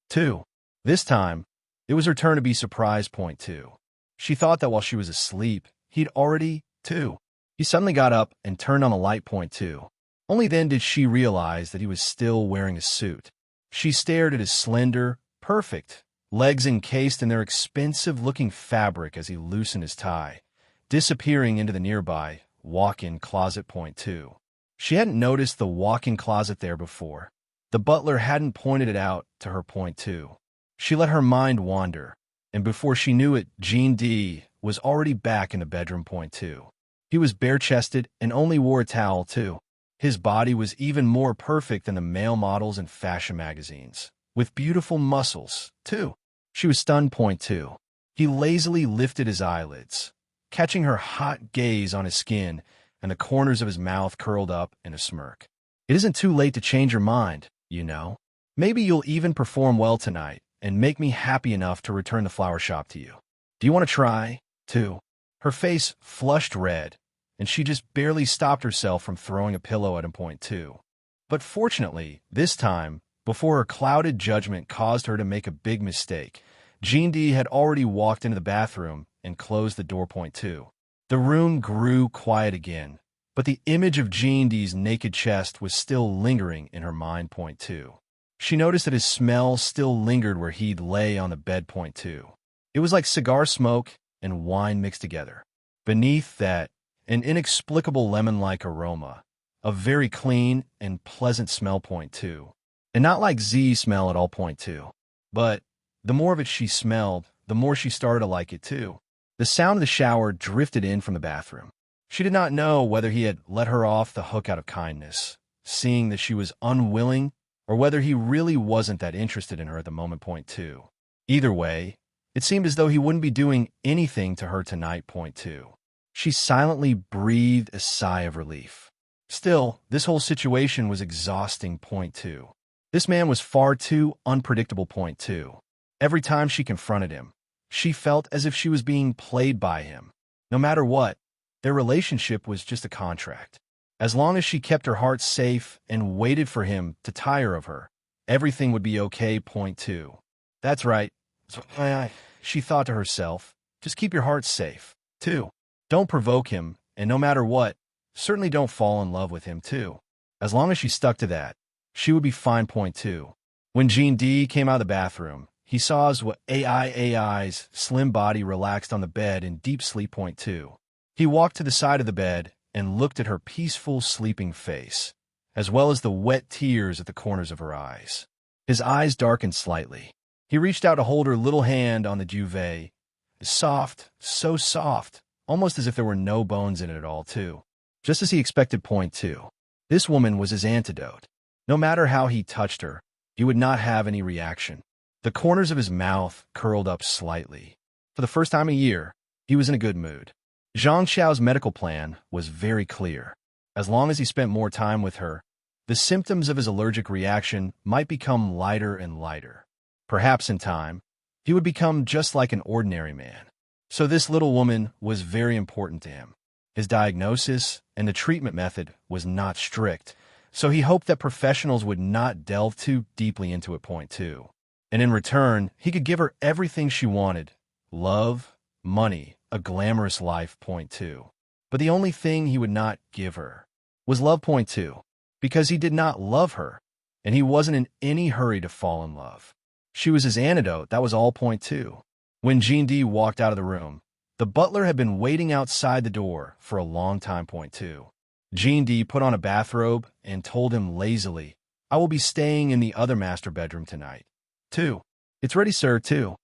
too." This time, it was her turn to be surprised point two. She thought that while she was asleep, he'd already, too. He suddenly got up and turned on the light point two. Only then did she realize that he was still wearing a suit. She stared at his slender, perfect legs encased in their expensive-looking fabric as he loosened his tie, disappearing into the nearby walk-in closet point two. She hadn't noticed the walk-in closet there before. The butler hadn't pointed it out to her point two. She let her mind wander, and before she knew it, Gene D was already back in the bedroom point two. He was bare-chested and only wore a towel too. His body was even more perfect than the male models in fashion magazines, with beautiful muscles, too. She was stunned point two. He lazily lifted his eyelids, catching her hot gaze on his skin, and the corners of his mouth curled up in a smirk. "It isn't too late to change your mind, you know. Maybe you'll even perform well tonight and make me happy enough to return the flower shop to you. Do you want to try, too?" Her face flushed red, and she just barely stopped herself from throwing a pillow at him point two. But fortunately, this time, before her clouded judgment caused her to make a big mistake, Gene D had already walked into the bathroom and closed the door point two. The room grew quiet again, but the image of Gene D's naked chest was still lingering in her mind point two. She noticed that his smell still lingered where he'd lay on the bed point two. It was like cigar smoke and wine mixed together. Beneath that, an inexplicable lemon-like aroma, a very clean and pleasant smell point two. And not like Z smell at all point two. But the more of it she smelled, the more she started to like it too. The sound of the shower drifted in from the bathroom. She did not know whether he had let her off the hook out of kindness, seeing that she was unwilling, or whether he really wasn't that interested in her at the moment point two. Either way, it seemed as though he wouldn't be doing anything to her tonight point two. She silently breathed a sigh of relief. Still, this whole situation was exhausting point two. This man was far too unpredictable point two. Every time she confronted him, she felt as if she was being played by him. No matter what, their relationship was just a contract. As long as she kept her heart safe and waited for him to tire of her, everything would be okay point two. That's right, she thought to herself. Just keep your heart safe, too. Don't provoke him, and no matter what, certainly don't fall in love with him, too. As long as she stuck to that, she would be fine point two. When Gene D came out of the bathroom, he saw as what AI's slim body relaxed on the bed in deep sleep point two. He walked to the side of the bed and looked at her peaceful, sleeping face, as well as the wet tears at the corners of her eyes. His eyes darkened slightly. He reached out to hold her little hand on the duvet. Soft, so soft, almost as if there were no bones in it at all, too. Just as he expected point two. This woman was his antidote. No matter how he touched her, he would not have any reaction. The corners of his mouth curled up slightly. For the first time in a year, he was in a good mood. Zhang Xiao's medical plan was very clear. As long as he spent more time with her, the symptoms of his allergic reaction might become lighter and lighter. Perhaps in time, he would become just like an ordinary man. So this little woman was very important to him. His diagnosis and the treatment method was not strict, so he hoped that professionals would not delve too deeply into it. Point two. And in return, he could give her everything she wanted: love, money, a glamorous life. Point two. But the only thing he would not give her was love. Point two. Because he did not love her, and he wasn't in any hurry to fall in love. She was his antidote, that was all. Point two. When Jean D walked out of the room, the butler had been waiting outside the door for a long time. Point two. Jean D put on a bathrobe and told him lazily, "I will be staying in the other master bedroom tonight." 2. "It's ready, sir." 2.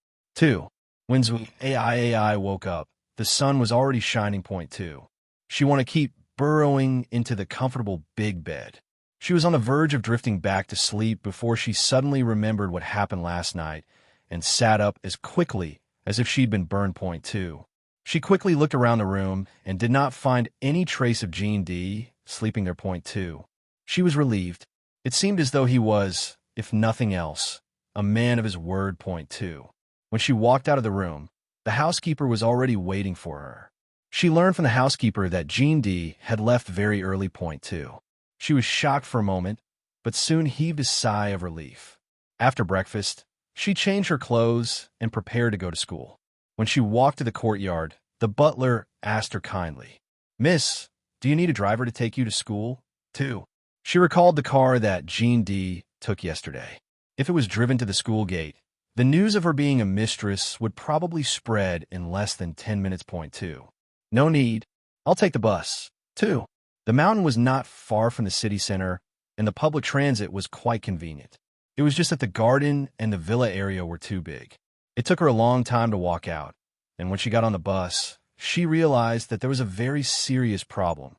When AI woke up, the sun was already shining. Point two. She wanted to keep burrowing into the comfortable big bed. She was on the verge of drifting back to sleep before she suddenly remembered what happened last night and sat up as quickly as if she'd been burned. Point two. She quickly looked around the room and did not find any trace of Jean D sleeping there. Point two. She was relieved. It seemed as though he was, if nothing else, a man of his word. Point two. When she walked out of the room, the housekeeper was already waiting for her. She learned from the housekeeper that Jean D had left very early. Point two. She was shocked for a moment, but soon heaved a sigh of relief. After breakfast, she changed her clothes and prepared to go to school. When she walked to the courtyard, the butler asked her kindly, "Miss, do you need a driver to take you to school?" 2. She recalled the car that Jean D took yesterday. If it was driven to the school gate, the news of her being a mistress would probably spread in less than 10 minutes. Point two. "No need. I'll take the bus." 2. The mountain was not far from the city center, and the public transit was quite convenient. It was just that the garden and the villa area were too big. It took her a long time to walk out, and when she got on the bus, she realized that there was a very serious problem.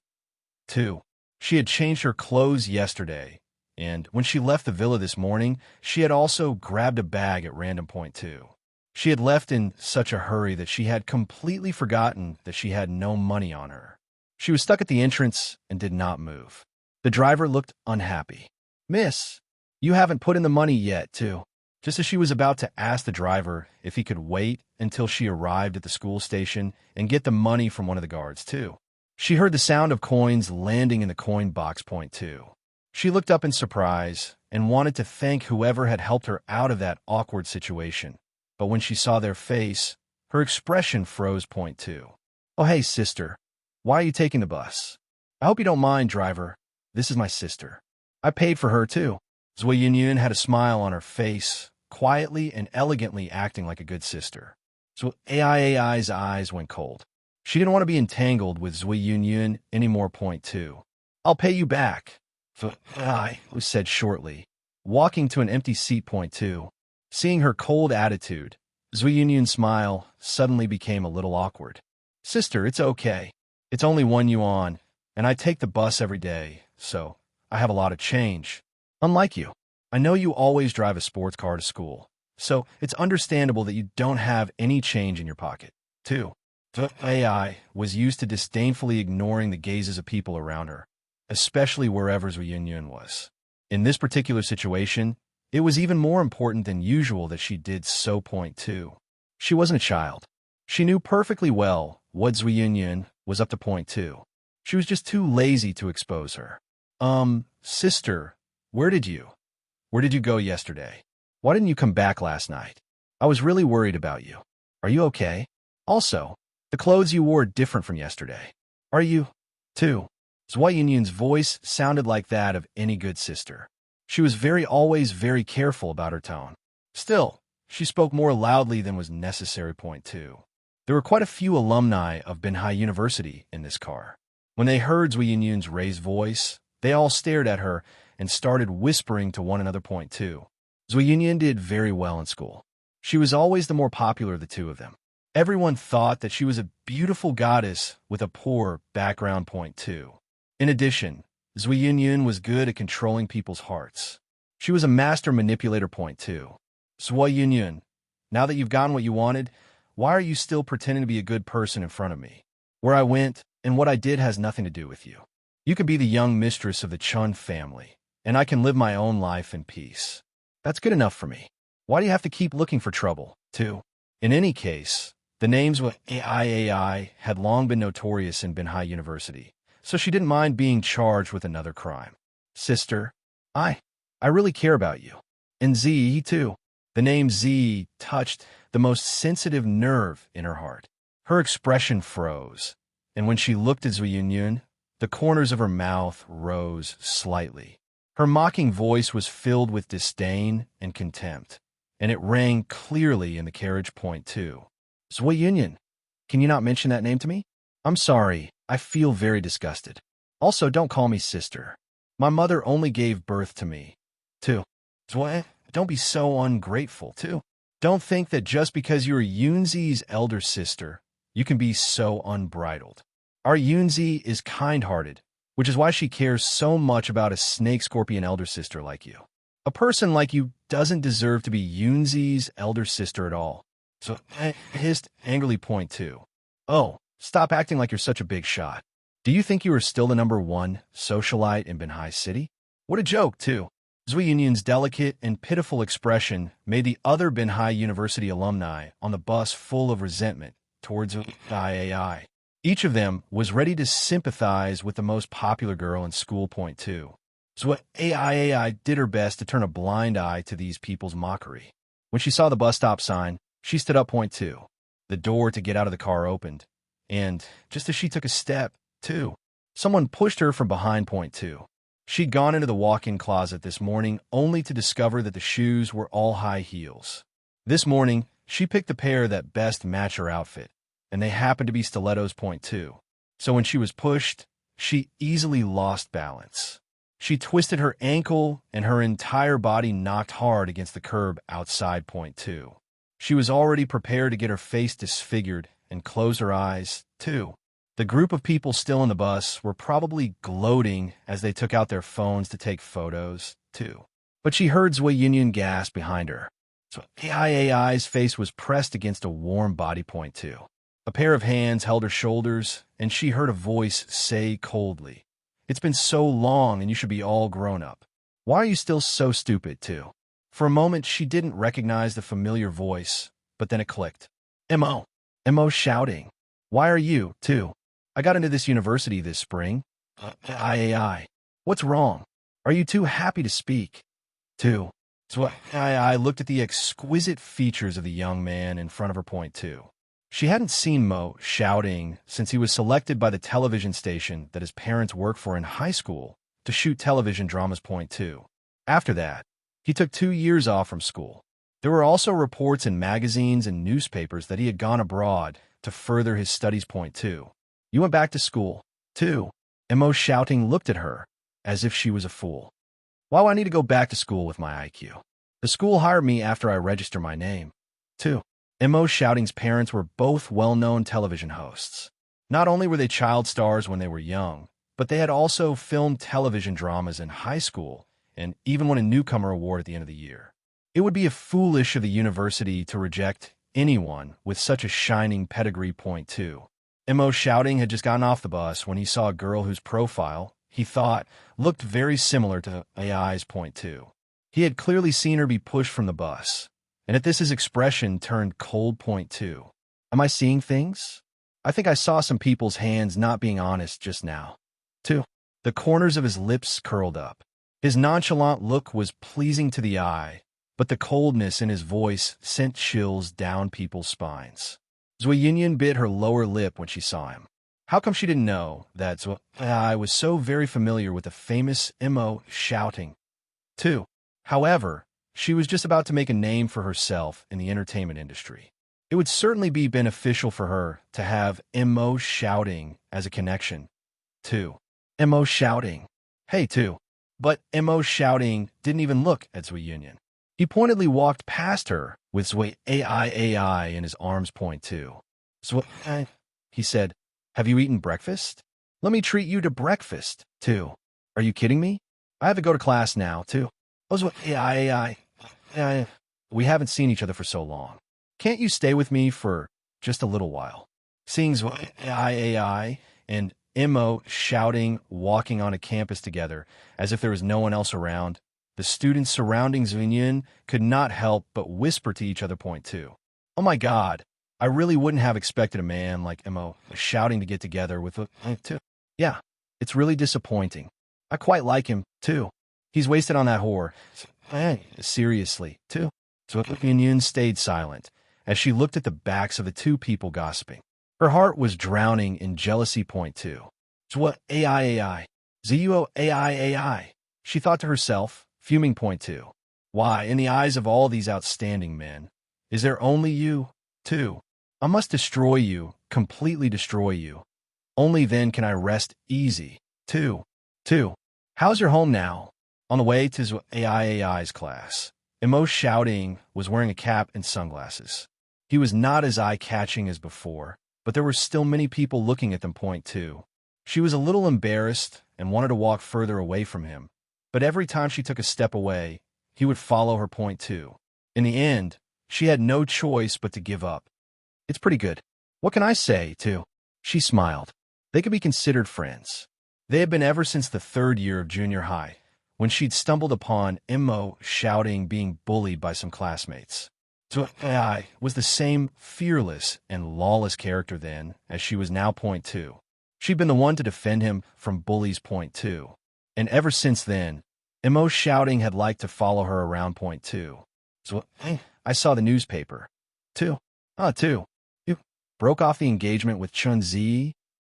2. She had changed her clothes yesterday, and when she left the villa this morning, she had also grabbed a bag at random. Point two. She had left in such a hurry that she had completely forgotten that she had no money on her. She was stuck at the entrance and did not move. The driver looked unhappy. "Miss, you haven't put in the money yet." 2. Just as she was about to ask the driver if he could wait until she arrived at the school station and get the money from one of the guards. 2. She heard the sound of coins landing in the coin box. Point two. She looked up in surprise and wanted to thank whoever had helped her out of that awkward situation. But when she saw their face, her expression froze. Point two. "Oh, hey, sister. Why are you taking the bus?" "I hope you don't mind, driver. This is my sister. I paid for her, too." Zui Yunyun had a smile on her face, quietly and elegantly acting like a good sister. So AI's eyes went cold. She didn't want to be entangled with Zui Yunyun anymore. Point two. "I'll pay you back," I was said shortly, walking to an empty seat. Point two. Seeing her cold attitude, Zui Yunyun's smile suddenly became a little awkward. "Sister, it's okay. It's only 1 yuan, and I take the bus every day, so I have a lot of change. Unlike you, I know you always drive a sports car to school, so it's understandable that you don't have any change in your pocket." 2. The AI was used to disdainfully ignoring the gazes of people around her, especially wherever Zui Yunyun was. In this particular situation, it was even more important than usual that she did so. Point two. She wasn't a child. She knew perfectly well what Zui Yunyun was up to. Point two. She was just too lazy to expose her. Sister, where did you go yesterday? Why didn't you come back last night? I was really worried about you. Are you okay? Also, the clothes you wore are different from yesterday. Are you? 2. Zui Yunyun's voice sounded like that of any good sister. She was always very careful about her tone. Still, she spoke more loudly than was necessary. Point two. There were quite a few alumni of Binhai University in this car. When they heard Zui Yunyun's raised voice, they all stared at her and started whispering to one another. Point two. Zui Yunyun did very well in school. She was always the more popular of the two of them. Everyone thought that she was a beautiful goddess with a poor background. Point two. In addition, Zui Yunyun was good at controlling people's hearts. She was a master manipulator. Point two. Zui Yunyun, now that you've gotten what you wanted, why are you still pretending to be a good person in front of me? Where I went and what I did has nothing to do with you. You can be the young mistress of the Chun family, and I can live my own life in peace. That's good enough for me. Why do you have to keep looking for trouble, too? In any case, The names of AI had long been notorious in Binhai University, so she didn't mind being charged with another crime. Sister, I, I really care about you. And Z, too. The name Z touched the most sensitive nerve in her heart. Her expression froze, and when she looked at Zui Yunyun, the corners of her mouth rose slightly. Her mocking voice was filled with disdain and contempt, and it rang clearly in the carriage point, too. Zui Yunyun, can you not mention that name to me? I'm sorry, I feel very disgusted. Also, don't call me sister. My mother only gave birth to me, too. Zui, don't be so ungrateful, too. Don't think that just because you're Yunzi's elder sister, you can be so unbridled. Our Yunzi is kind-hearted, which is why she cares so much about a snake-scorpion elder sister like you. A person like you doesn't deserve to be Yunzi's elder sister at all. So I hissed angrily point two. Oh, stop acting like you're such a big shot. Do you think you are still the #1 socialite in Binhai City? What a joke, too. Zui Yunyun's delicate and pitiful expression made the other Binhai University alumni on the bus full of resentment towards AI. Each of them was ready to sympathize with the most popular girl in school point two. So AI did her best to turn a blind eye to these people's mockery. When she saw the bus stop sign, she stood up point two. The door to get out of the car opened, and just as she took a step, too, someone pushed her from behind point two. She'd gone into the walk-in closet this morning only to discover that the shoes were all high heels. This morning, she picked the pair that best matched her outfit, and they happened to be stilettos point two. So when she was pushed, she easily lost balance. She twisted her ankle, and her entire body knocked hard against the curb outside point two. She was already prepared to get her face disfigured and close her eyes, too. The group of people still in the bus were probably gloating as they took out their phones to take photos, too. But she heard Zui Yunyun gasp behind her. So AI's face was pressed against a warm body point, too. A pair of hands held her shoulders, and she heard a voice say coldly, "It's been so long and you should be all grown up. Why are you still so stupid, too?" For a moment, she didn't recognize the familiar voice, but then it clicked. M.O. shouting. Why are you, too? I got into this university this spring. I. What's wrong? Are you too happy to speak? Too. So I looked at the exquisite features of the young man in front of her point two. She hadn't seen Mo shouting since he was selected by the television station that his parents worked for in high school to shoot television dramas point two. After that, he took 2 years off from school. There were also reports in magazines and newspapers that he had gone abroad to further his studies point two. You went back to school, too. M.O. shouting looked at her as if she was a fool. Why do I need to go back to school with my IQ? The school hired me after I registered my name, too. M.O. shouting's parents were both well-known television hosts. Not only were they child stars when they were young, but they had also filmed television dramas in high school and even won a newcomer award at the end of the year. It would be foolish of the university to reject anyone with such a shining pedigree point, too. M.O. shouting had just gotten off the bus when he saw a girl whose profile, he thought, looked very similar to AI's point two. He had clearly seen her be pushed from the bus, and at this his expression turned cold point two. Am I seeing things? I think I saw some people's hands not being honest just now. Too. The corners of his lips curled up. His nonchalant look was pleasing to the eye, but the coldness in his voice sent chills down people's spines. Zui Yunyun bit her lower lip when she saw him. How come she didn't know that Zui was so very familiar with the famous M.O. shouting, too? However, she was just about to make a name for herself in the entertainment industry. It would certainly be beneficial for her to have M.O. shouting as a connection, too. M.O. shouting. Hey, too. But M.O. shouting didn't even look at Zui Yunyun. He pointedly walked past her with Zui AI in his arms point two. Zui, he said, have you eaten breakfast? Let me treat you to breakfast, too. Are you kidding me? I have to go to class now, too. Oh, Zui AI. We haven't seen each other for so long. Can't you stay with me for just a little while? Seeing Zui AI and M.O. shouting, walking on a campus together as if there was no one else around, the students surrounding Zui Yunyun could not help but whisper to each other point two. Oh my God, I really wouldn't have expected a man like Mo shouting to get together with a too. Yeah, it's really disappointing. I quite like him, too. He's wasted on that whore. Hey, seriously, too. So Yun stayed silent as she looked at the backs of the two people gossiping. Her heart was drowning in jealousy. Point two. So what AI? Zuo AI. She thought to herself, fuming. Point two. Why, in the eyes of all these outstanding men, is there only you, too? I must destroy you, completely destroy you. Only then can I rest easy, too. Two. How's your home now? On the way to AI's class, Imo shouting was wearing a cap and sunglasses. He was not as eye-catching as before, but there were still many people looking at them. Point two. She was a little embarrassed and wanted to walk further away from him, but every time she took a step away, he would follow her. Point two. In the end, she had no choice but to give up. It's pretty good. What can I say, too? She smiled. They could be considered friends. They had been ever since the third year of junior high, when she'd stumbled upon Immo shouting being bullied by some classmates. So AI was the same fearless and lawless character then as she was now. Point two. She'd been the one to defend him from bullies. Point two. And ever since then, Immo shouting had liked to follow her around. Point two. So I saw the newspaper. Two. Two. You broke off the engagement with Chun-Zi?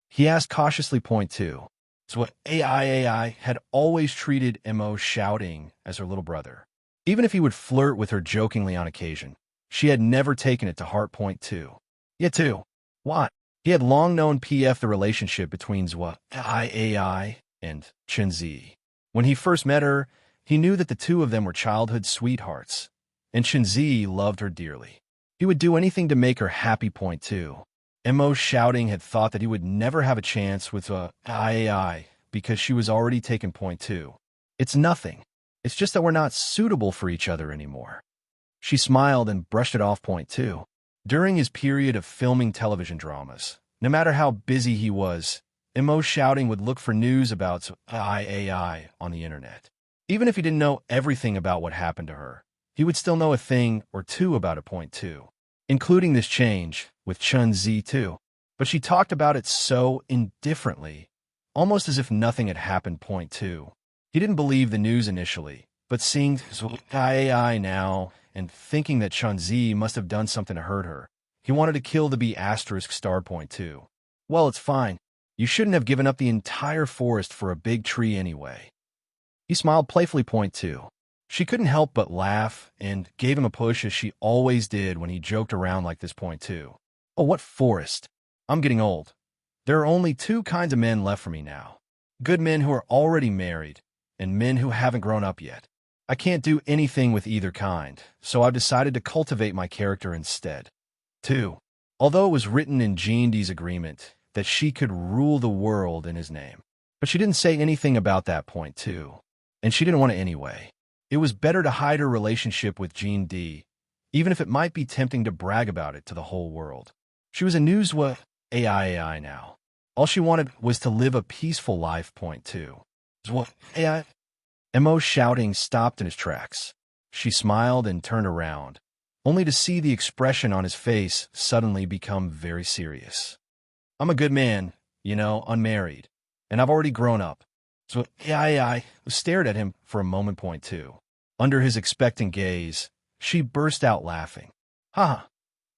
He asked cautiously. Point two. So what AI had always treated Mo shouting as her little brother. Even if he would flirt with her jokingly on occasion, she had never taken it to heart. Point two. Yeah, too. What? He had long known PF the relationship between Zwa AI and Chun-Zi. When he first met her, he knew that the two of them were childhood sweethearts, and Chun-Zi loved her dearly. He would do anything to make her happy. Point two. Mo shouting had thought that he would never have a chance with AI because she was already taken. Point two. It's nothing. It's just that we're not suitable for each other anymore. She smiled and brushed it off. Point two. During his period of filming television dramas, no matter how busy he was, Mo shouting would look for news about AI on the internet. Even if he didn't know everything about what happened to her, he would still know a thing or two about it. Point two. Including this change with Chun-Zi too. But she talked about it so indifferently, almost as if nothing had happened. Point two. He didn't believe the news initially, but seeing AI now and thinking that Chun-Zi must have done something to hurt her, he wanted to kill the B*****. Point two. Well, it's fine. You shouldn't have given up the entire forest for a big tree anyway. He smiled playfully. Point two. She couldn't help but laugh and gave him a push as she always did when he joked around like this. Point two. Oh, what forest? I'm getting old. There are only two kinds of men left for me now. Good men who are already married and men who haven't grown up yet. I can't do anything with either kind, so I've decided to cultivate my character instead. 2. Although it was written in Jean D's agreement that she could rule the world in his name, but she didn't say anything about that. Point 2. And she didn't want it anyway. It was better to hide her relationship with Jean D, even if it might be tempting to brag about it to the whole world. She was a newswa AI now. All she wanted was to live a peaceful life. Point 2. What AI? Mo's shouting stopped in his tracks. She smiled and turned around, only to see the expression on his face suddenly become very serious. I'm a good man, unmarried, and I've already grown up. So AI stared at him for a moment. Point 2. Under his expectant gaze, she burst out laughing. Ha!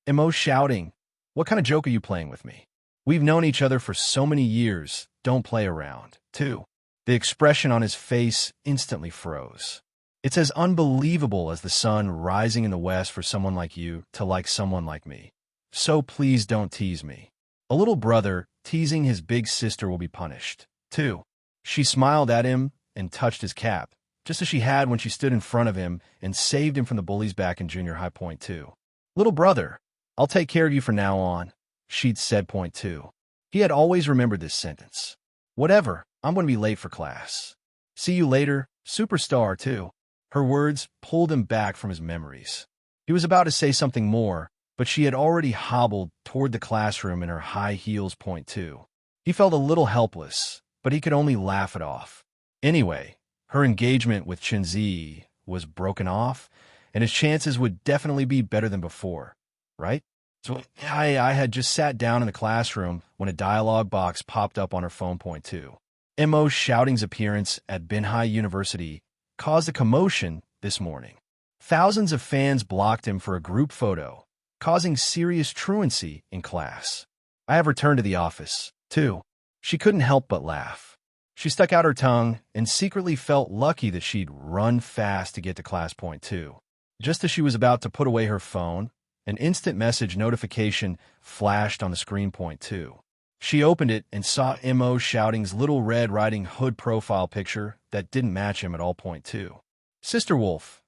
Mo shouting, what kind of joke are you playing with me? We've known each other for so many years. Don't play around. 2. The expression on his face instantly froze. It's as unbelievable as the sun rising in the west for someone like you to like someone like me. So please don't tease me. A little brother teasing his big sister will be punished. 2. She smiled at him and touched his cap, just as she had when she stood in front of him and saved him from the bullies back in junior high. Point 2. Little brother, I'll take care of you from now on, she'd said. Point 2. He had always remembered this sentence. Whatever, I'm going to be late for class. See you later, superstar, too. Her words pulled him back from his memories. He was about to say something more, but she had already hobbled toward the classroom in her high heels. Point 2. He felt a little helpless, but he could only laugh it off. Anyway, her engagement with Chun-Zi was broken off, and his chances would definitely be better than before, right? So I had just sat down in the classroom when a dialogue box popped up on her phone. Point two. Mo Shouting's appearance at Binhai University caused a commotion this morning. Thousands of fans blocked him for a group photo, causing serious truancy in class. I have returned to the office, too. She couldn't help but laugh. She stuck out her tongue and secretly felt lucky that she'd run fast to get to class. Point two. Just as she was about to put away her phone, an instant message notification flashed on the screen. Point two. She opened it and saw Mo Shouting's Little Red Riding Hood profile picture that didn't match him at all. Point two. Sister Wolf,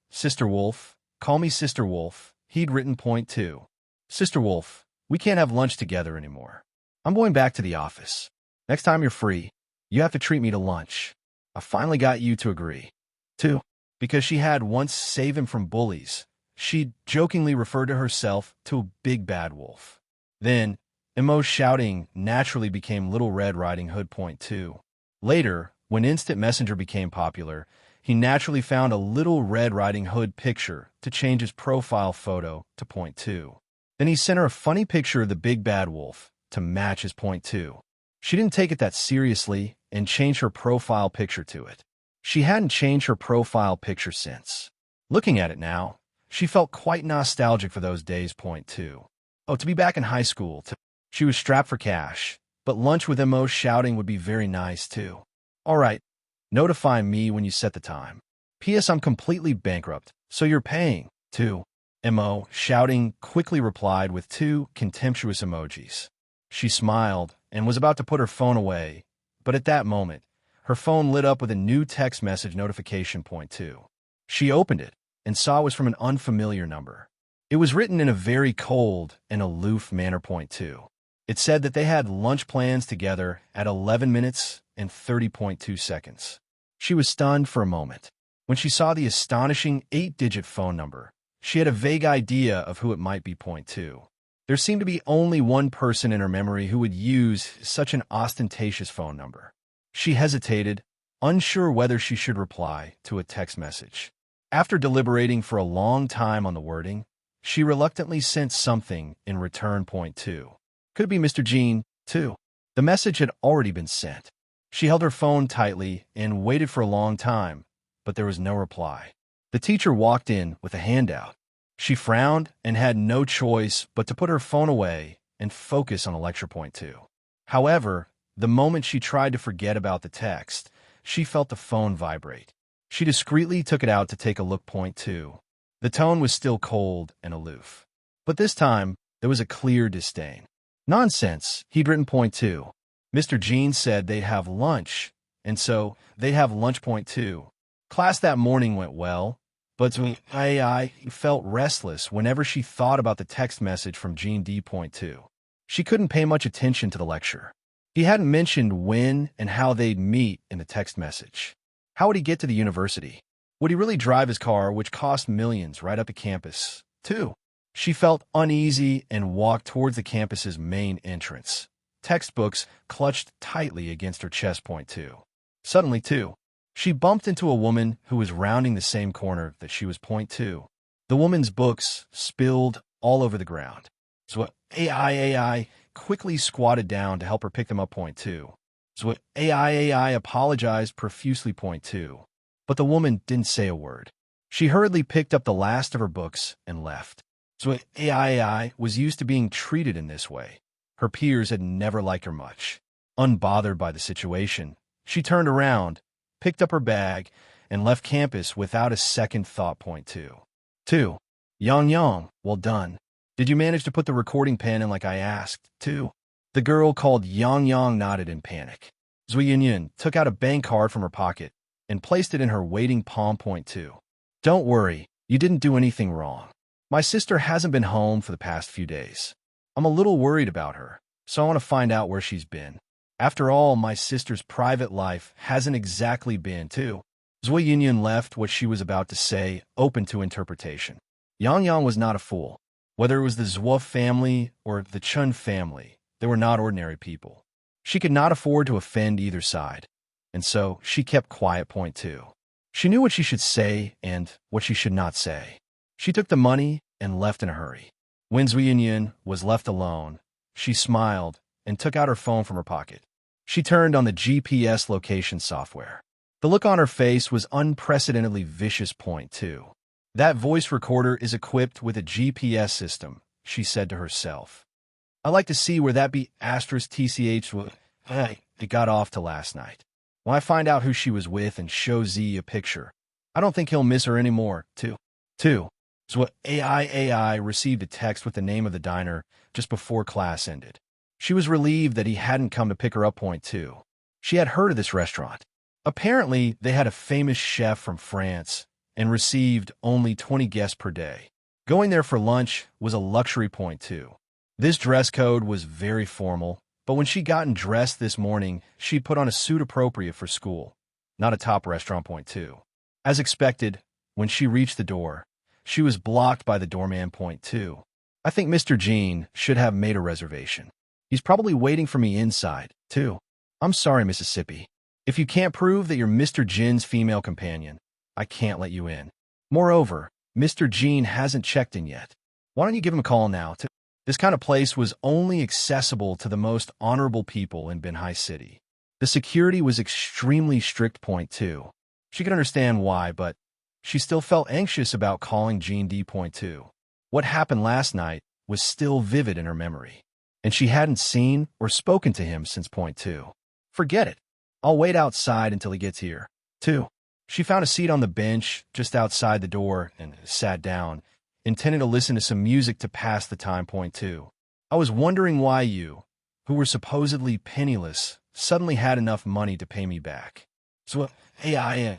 call me Sister Wolf, he'd written. Point two. Sister Wolf, we can't have lunch together anymore. I'm going back to the office. Next time you're free, you have to treat me to lunch. I finally got you to agree. Two. Because she had once saved him from bullies, she jokingly referred to herself to a big bad wolf. Then, Mo Shouting naturally became Little Red Riding Hood. Point two. Later, when Instant Messenger became popular, he naturally found a Little Red Riding Hood picture to change his profile photo to. Point two. Then he sent her a funny picture of the big bad wolf to match his. Point two. She didn't take it that seriously and changed her profile picture to it. She hadn't changed her profile picture since. Looking at it now, she felt quite nostalgic for those days. Point two. Oh, to be back in high school. She was strapped for cash, but lunch with Mo Shouting would be very nice too. All right, notify me when you set the time. P.S. I'm completely bankrupt, so you're paying, too. Mo Shouting quickly replied with two contemptuous emojis. She smiled and was about to put her phone away, but at that moment, her phone lit up with a new text message notification. Point two. She opened it and saw it was from an unfamiliar number. It was written in a very cold and aloof manner. Point two. It said that they had lunch plans together at 11 minutes and 30.2 seconds. She was stunned for a moment. When she saw the astonishing 8-digit phone number, she had a vague idea of who it might be. Point two. There seemed to be only one person in her memory who would use such an ostentatious phone number. She hesitated, unsure whether she should reply to a text message. After deliberating for a long time on the wording, she reluctantly sent something in return. Point two. Could it be Mr. Jean, too? The message had already been sent. She held her phone tightly and waited for a long time, but there was no reply. The teacher walked in with a handout. She frowned and had no choice but to put her phone away and focus on a lecture. Point two. However, the moment she tried to forget about the text, she felt the phone vibrate. She discreetly took it out to take a look. Point two. The tone was still cold and aloof. But this time, there was a clear disdain. Nonsense, he'd written. Point two. Mr. Jean said they'd have lunch, and so they'd have lunch. Point two. Class that morning went well, but I felt restless whenever she thought about the text message from Jean D. Point two. She couldn't pay much attention to the lecture. He hadn't mentioned when and how they'd meet in the text message. How would he get to the university? Would he really drive his car, which cost millions, right up to campus, too? She felt uneasy and walked towards the campus's main entrance. Textbooks clutched tightly against her chest. Point two. Suddenly, too, she bumped into a woman who was rounding the same corner that she was. Point two. The woman's books spilled all over the ground. So AI quickly squatted down to help her pick them up. Point two. So AI apologized profusely. Point two. But the woman didn't say a word. She hurriedly picked up the last of her books and left. So AI was used to being treated in this way. Her peers had never liked her much. Unbothered by the situation, she turned around, picked up her bag, and left campus without a second thought. Point two. Two. Yang, well done. Did you manage to put the recording pen in like I asked, too? The girl called Yang nodded in panic. Zui Yun took out a bank card from her pocket and placed it in her waiting palm. Point two. Don't worry, you didn't do anything wrong. My sister hasn't been home for the past few days. I'm a little worried about her, so I want to find out where she's been. After all, my sister's private life hasn't exactly been, too. Zui Yun left what she was about to say open to interpretation. Yang was not a fool. Whether it was the Zhuo family or the Chun family, they were not ordinary people. She could not afford to offend either side, and so she kept quiet. Point two. She knew what she should say and what she should not say. She took the money and left in a hurry. When Zuyin was left alone, she smiled and took out her phone from her pocket. She turned on the GPS location software. The look on her face was unprecedentedly vicious. Point two. That voice recorder is equipped with a GPS system, she said to herself. I like to see where that be asterisk TCH was. Hey, it got off to last night. When I find out who she was with and show Z a picture, I don't think he'll miss her anymore, too. Two. So AI received a text with the name of the diner just before class ended. She was relieved that he hadn't come to pick her up. Point two. She had heard of this restaurant. Apparently, they had a famous chef from France and received only 20 guests per day. Going there for lunch was a luxury. Point two. This dress code was very formal, but when she gotten dressed this morning, she put on a suit appropriate for school, not a top restaurant. Point two. As expected, when she reached the door, she was blocked by the doorman. Point two. I think Mr. Jean should have made a reservation. He's probably waiting for me inside, too. I'm sorry, Mississippi. If you can't prove that you're Mr. Jin's female companion, I can't let you in. Moreover, Mr. Jean hasn't checked in yet. Why don't you give him a call now? This kind of place was only accessible to the most honorable people in Binhai City. The security was extremely strict. Point two. She could understand why, but she still felt anxious about calling Jean D. Point two. What happened last night was still vivid in her memory, and she hadn't seen or spoken to him since. Point two. Forget it. I'll wait outside until he gets here. Two. She found a seat on the bench just outside the door and sat down, intending to listen to some music to pass the time. Point two. I was wondering why you, who were supposedly penniless, suddenly had enough money to pay me back. So, hey,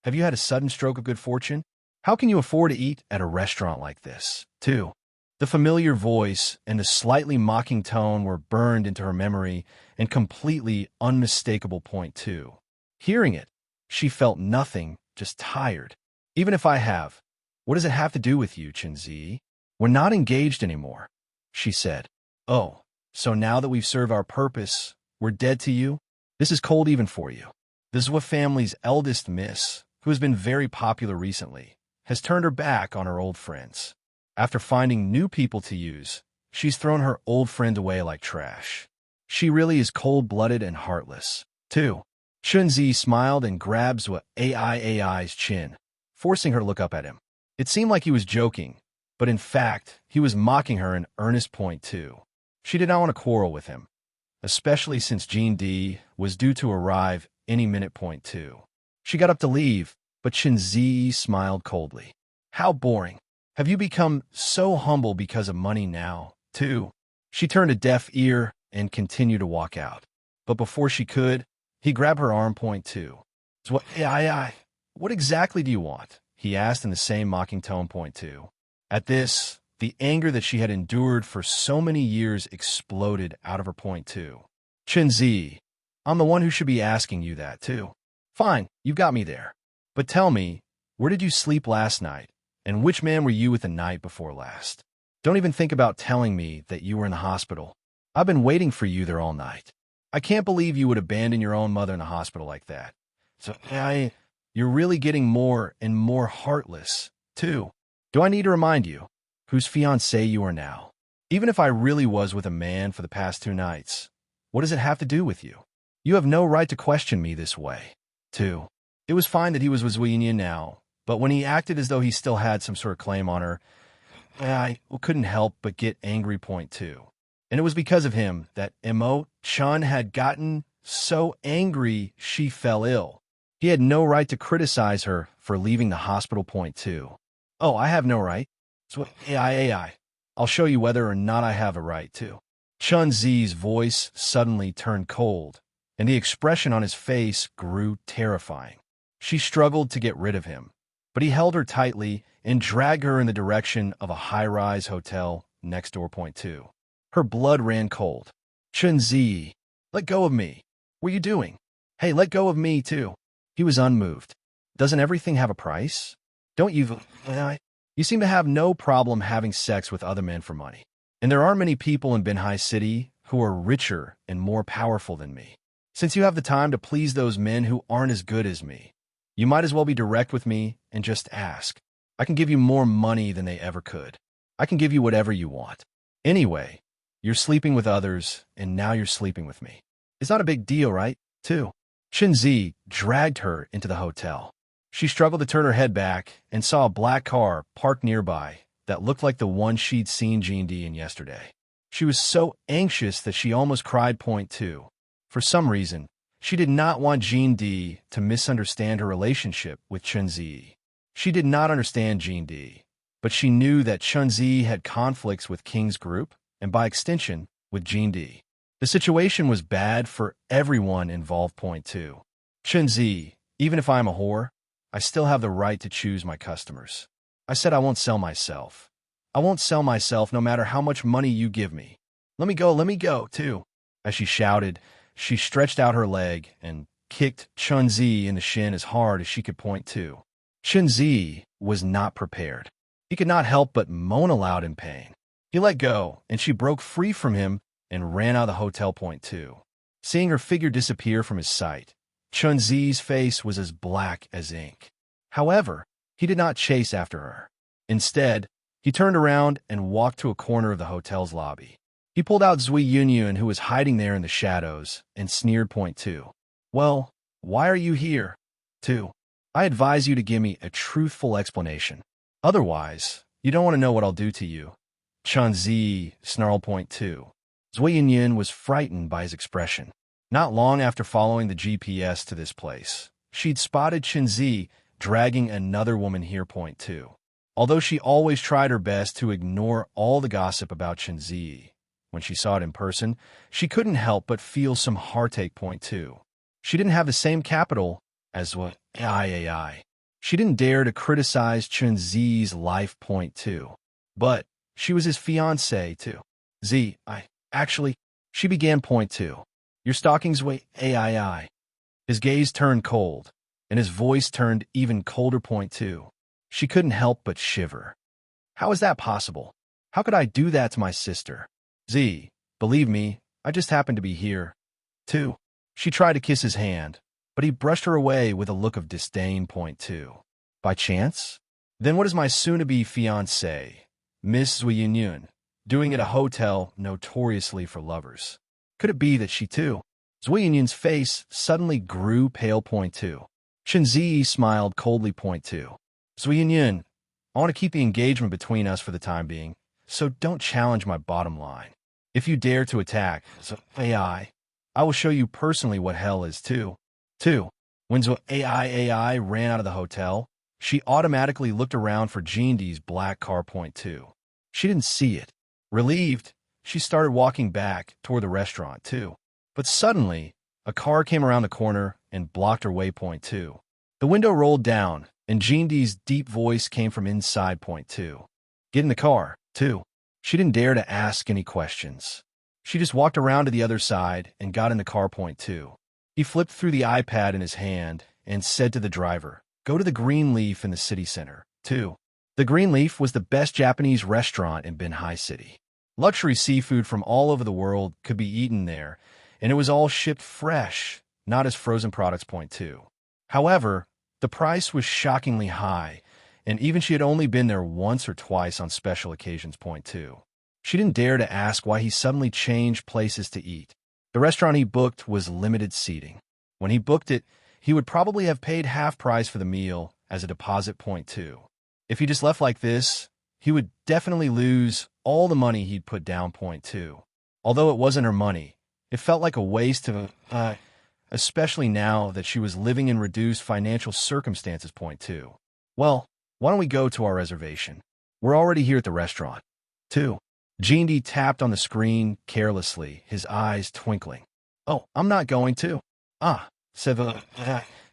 have you had a sudden stroke of good fortune? How can you afford to eat at a restaurant like this? Two. The familiar voice and the slightly mocking tone were burned into her memory and completely unmistakable. Point two. Hearing it, she felt nothing, just tired. Even if I have, what does it have to do with you, Chinzi? We're not engaged anymore, she said. Oh, so now that we've served our purpose, we're dead to you? This is cold even for you. The Zwa family's eldest miss, who has been very popular recently, has turned her back on her old friends. After finding new people to use, she's thrown her old friend away like trash. She really is cold-blooded and heartless. 2. Chunzi smiled and grabbed Zwa AI's chin, forcing her to look up at him. It seemed like he was joking, but in fact, he was mocking her in earnest. Point 2. She did not want to quarrel with him, especially since Jean D was due to arrive any minute. Point 2. She got up to leave, but Chinzi smiled coldly. How boring. Have you become so humble because of money now, too? She turned a deaf ear and continued to walk out. But before she could, he grabbed her arm. Point 2. What exactly do you want? He asked in the same mocking tone. Point 2. At this, the anger that she had endured for so many years exploded out of her. Point 2. Chinzi, I'm the one who should be asking you that, too. Fine, you got me there. But tell me, where did you sleep last night? And which man were you with the night before last? Don't even think about telling me that you were in the hospital. I've been waiting for you there all night. I can't believe you would abandon your own mother in the hospital like that. So, you're really getting more and more heartless, too. Do I need to remind you whose fiancé you are now? Even if I really was with a man for the past 2 nights, what does it have to do with you? You have no right to question me this way. 2. It was fine that he was with Zuinya now, but when he acted as though he still had some sort of claim on her, I couldn't help but get angry. Point 2. And it was because of him that Chun had gotten so angry she fell ill. He had no right to criticize her for leaving the hospital. Point 2. Oh, I have no right. So, I'll show you whether or not I have a right to. Chun Zi's voice suddenly turned cold, and the expression on his face grew terrifying. She struggled to get rid of him, but he held her tightly and dragged her in the direction of a high-rise hotel next door. Point 2. Her blood ran cold. Chunzi, let go of me. What are you doing? Hey, let go of me, too. He was unmoved. Doesn't everything have a price? Don't you... You seem to have no problem having sex with other men for money. And there aren't many people in Binhai City who are richer and more powerful than me. Since you have the time to please those men who aren't as good as me, you might as well be direct with me and just ask. I can give you more money than they ever could. I can give you whatever you want. Anyway, you're sleeping with others, and now you're sleeping with me. It's not a big deal, right? 2. Chenzi dragged her into the hotel. She struggled to turn her head back and saw a black car parked nearby that looked like the one she'd seen Jean-D in yesterday. She was so anxious that she almost cried. Point 2. For some reason, she did not want Jean-D to misunderstand her relationship with Chenzi. She did not understand Jean-D, but she knew that Chenzi had conflicts with King's group, and by extension, with Jean-D. The situation was bad for everyone involved. Point 2. Chenzi, even if I'm a whore, I still have the right to choose my customers. I said I won't sell myself. I won't sell myself no matter how much money you give me. Let me go, too. As she shouted, she stretched out her leg and kicked Chenzi in the shin as hard as she could. Point 2. Chenzi was not prepared. He could not help but moan aloud in pain. He let go, and she broke free from him and ran out of the hotel. Point 2. Seeing her figure disappear from his sight, Chenzi's face was as black as ink. However, he did not chase after her. Instead, he turned around and walked to a corner of the hotel's lobby. He pulled out Zui Yunyun, who was hiding there in the shadows, and sneered. Point 2. Well, why are you here? 2. I advise you to give me a truthful explanation. Otherwise, you don't want to know what I'll do to you. Chenzi snarled. Point 2. Zui Yunyun was frightened by his expression. Not long after following the GPS to this place, she'd spotted Chenzi dragging another woman here. Point 2. Although she always tried her best to ignore all the gossip about Chenzi, when she saw it in person, she couldn't help but feel some heartache. Point 2. She didn't have the same capital as what AI. She didn't dare to criticize Chenzi's life. Point 2. But she was his fiancée, too. She began. Point 2. Your stalking's way AI. His gaze turned cold, and his voice turned even colder. Point 2. She couldn't help but shiver. How is that possible? How could I do that to my sister? Believe me, I just happened to be here. 2. She tried to kiss his hand, but he brushed her away with a look of disdain. Point 2. By chance? Then what is my soon-to-be fiancée, Miss Zui Yunyun, doing at a hotel notoriously for lovers? Could it be that she too? Zui Yunyun's face suddenly grew pale. Point 2. Chenzi smiled coldly. Point 2. Zui Yunyun, I want to keep the engagement between us for the time being, so don't challenge my bottom line. If you dare to attack AI, I will show you personally what hell is too. 2. When AI ran out of the hotel, she automatically looked around for Jean-D's black car. Point 2. She didn't see it. Relieved, she started walking back toward the restaurant, too. But suddenly, a car came around the corner and blocked her way. Point 2. The window rolled down, and Jean-D's deep voice came from inside. Point 2. Get in the car, 2. She didn't dare to ask any questions. She just walked around to the other side and got in the car. Point 2. He flipped through the iPad in his hand and said to the driver, go to the Green Leaf in the city center, 2. The Green Leaf was the best Japanese restaurant in Binhai City. Luxury seafood from all over the world could be eaten there, and it was all shipped fresh, not as frozen products. Point 2. However, the price was shockingly high, and even she had only been there once or twice on special occasions. Point 2. She didn't dare to ask why he suddenly changed places to eat. The restaurant he booked was limited seating. When he booked it, he would probably have paid half price for the meal as a deposit. Point 2. If he just left like this, he would definitely lose all the money he'd put down. Point 2. Although it wasn't her money, it felt like a waste of especially now that she was living in reduced financial circumstances. Point 2. Well, why don't we go to our reservation? We're already here at the restaurant. 2. Jean-D tapped on the screen carelessly, his eyes twinkling. Oh, I'm not going to. Said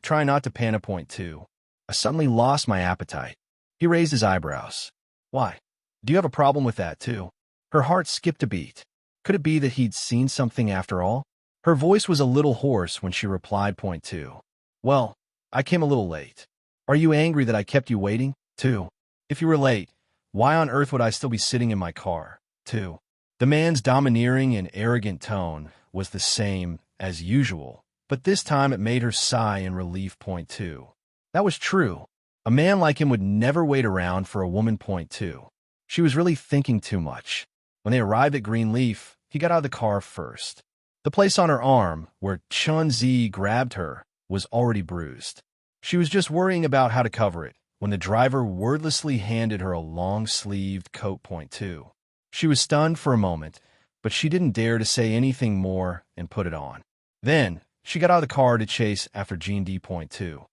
try not to panic. Point 2. I suddenly lost my appetite. He raised his eyebrows. Why? Do you have a problem with that, too? Her heart skipped a beat. Could it be that he'd seen something after all? Her voice was a little hoarse when she replied. Point 2. Well, I came a little late. Are you angry that I kept you waiting? 2. If you were late, why on earth would I still be sitting in my car? 2. The man's domineering and arrogant tone was the same as usual, but this time it made her sigh in relief. Point 2. That was true. A man like him would never wait around for a woman. Point 2. She was really thinking too much. When they arrived at Greenleaf, he got out of the car first. The place on her arm, where Chun-Zi grabbed her, was already bruised. She was just worrying about how to cover it when the driver wordlessly handed her a long-sleeved coat .2. She was stunned for a moment, but she didn't dare to say anything more and put it on. Then, she got out of the car to chase after Jean D.2.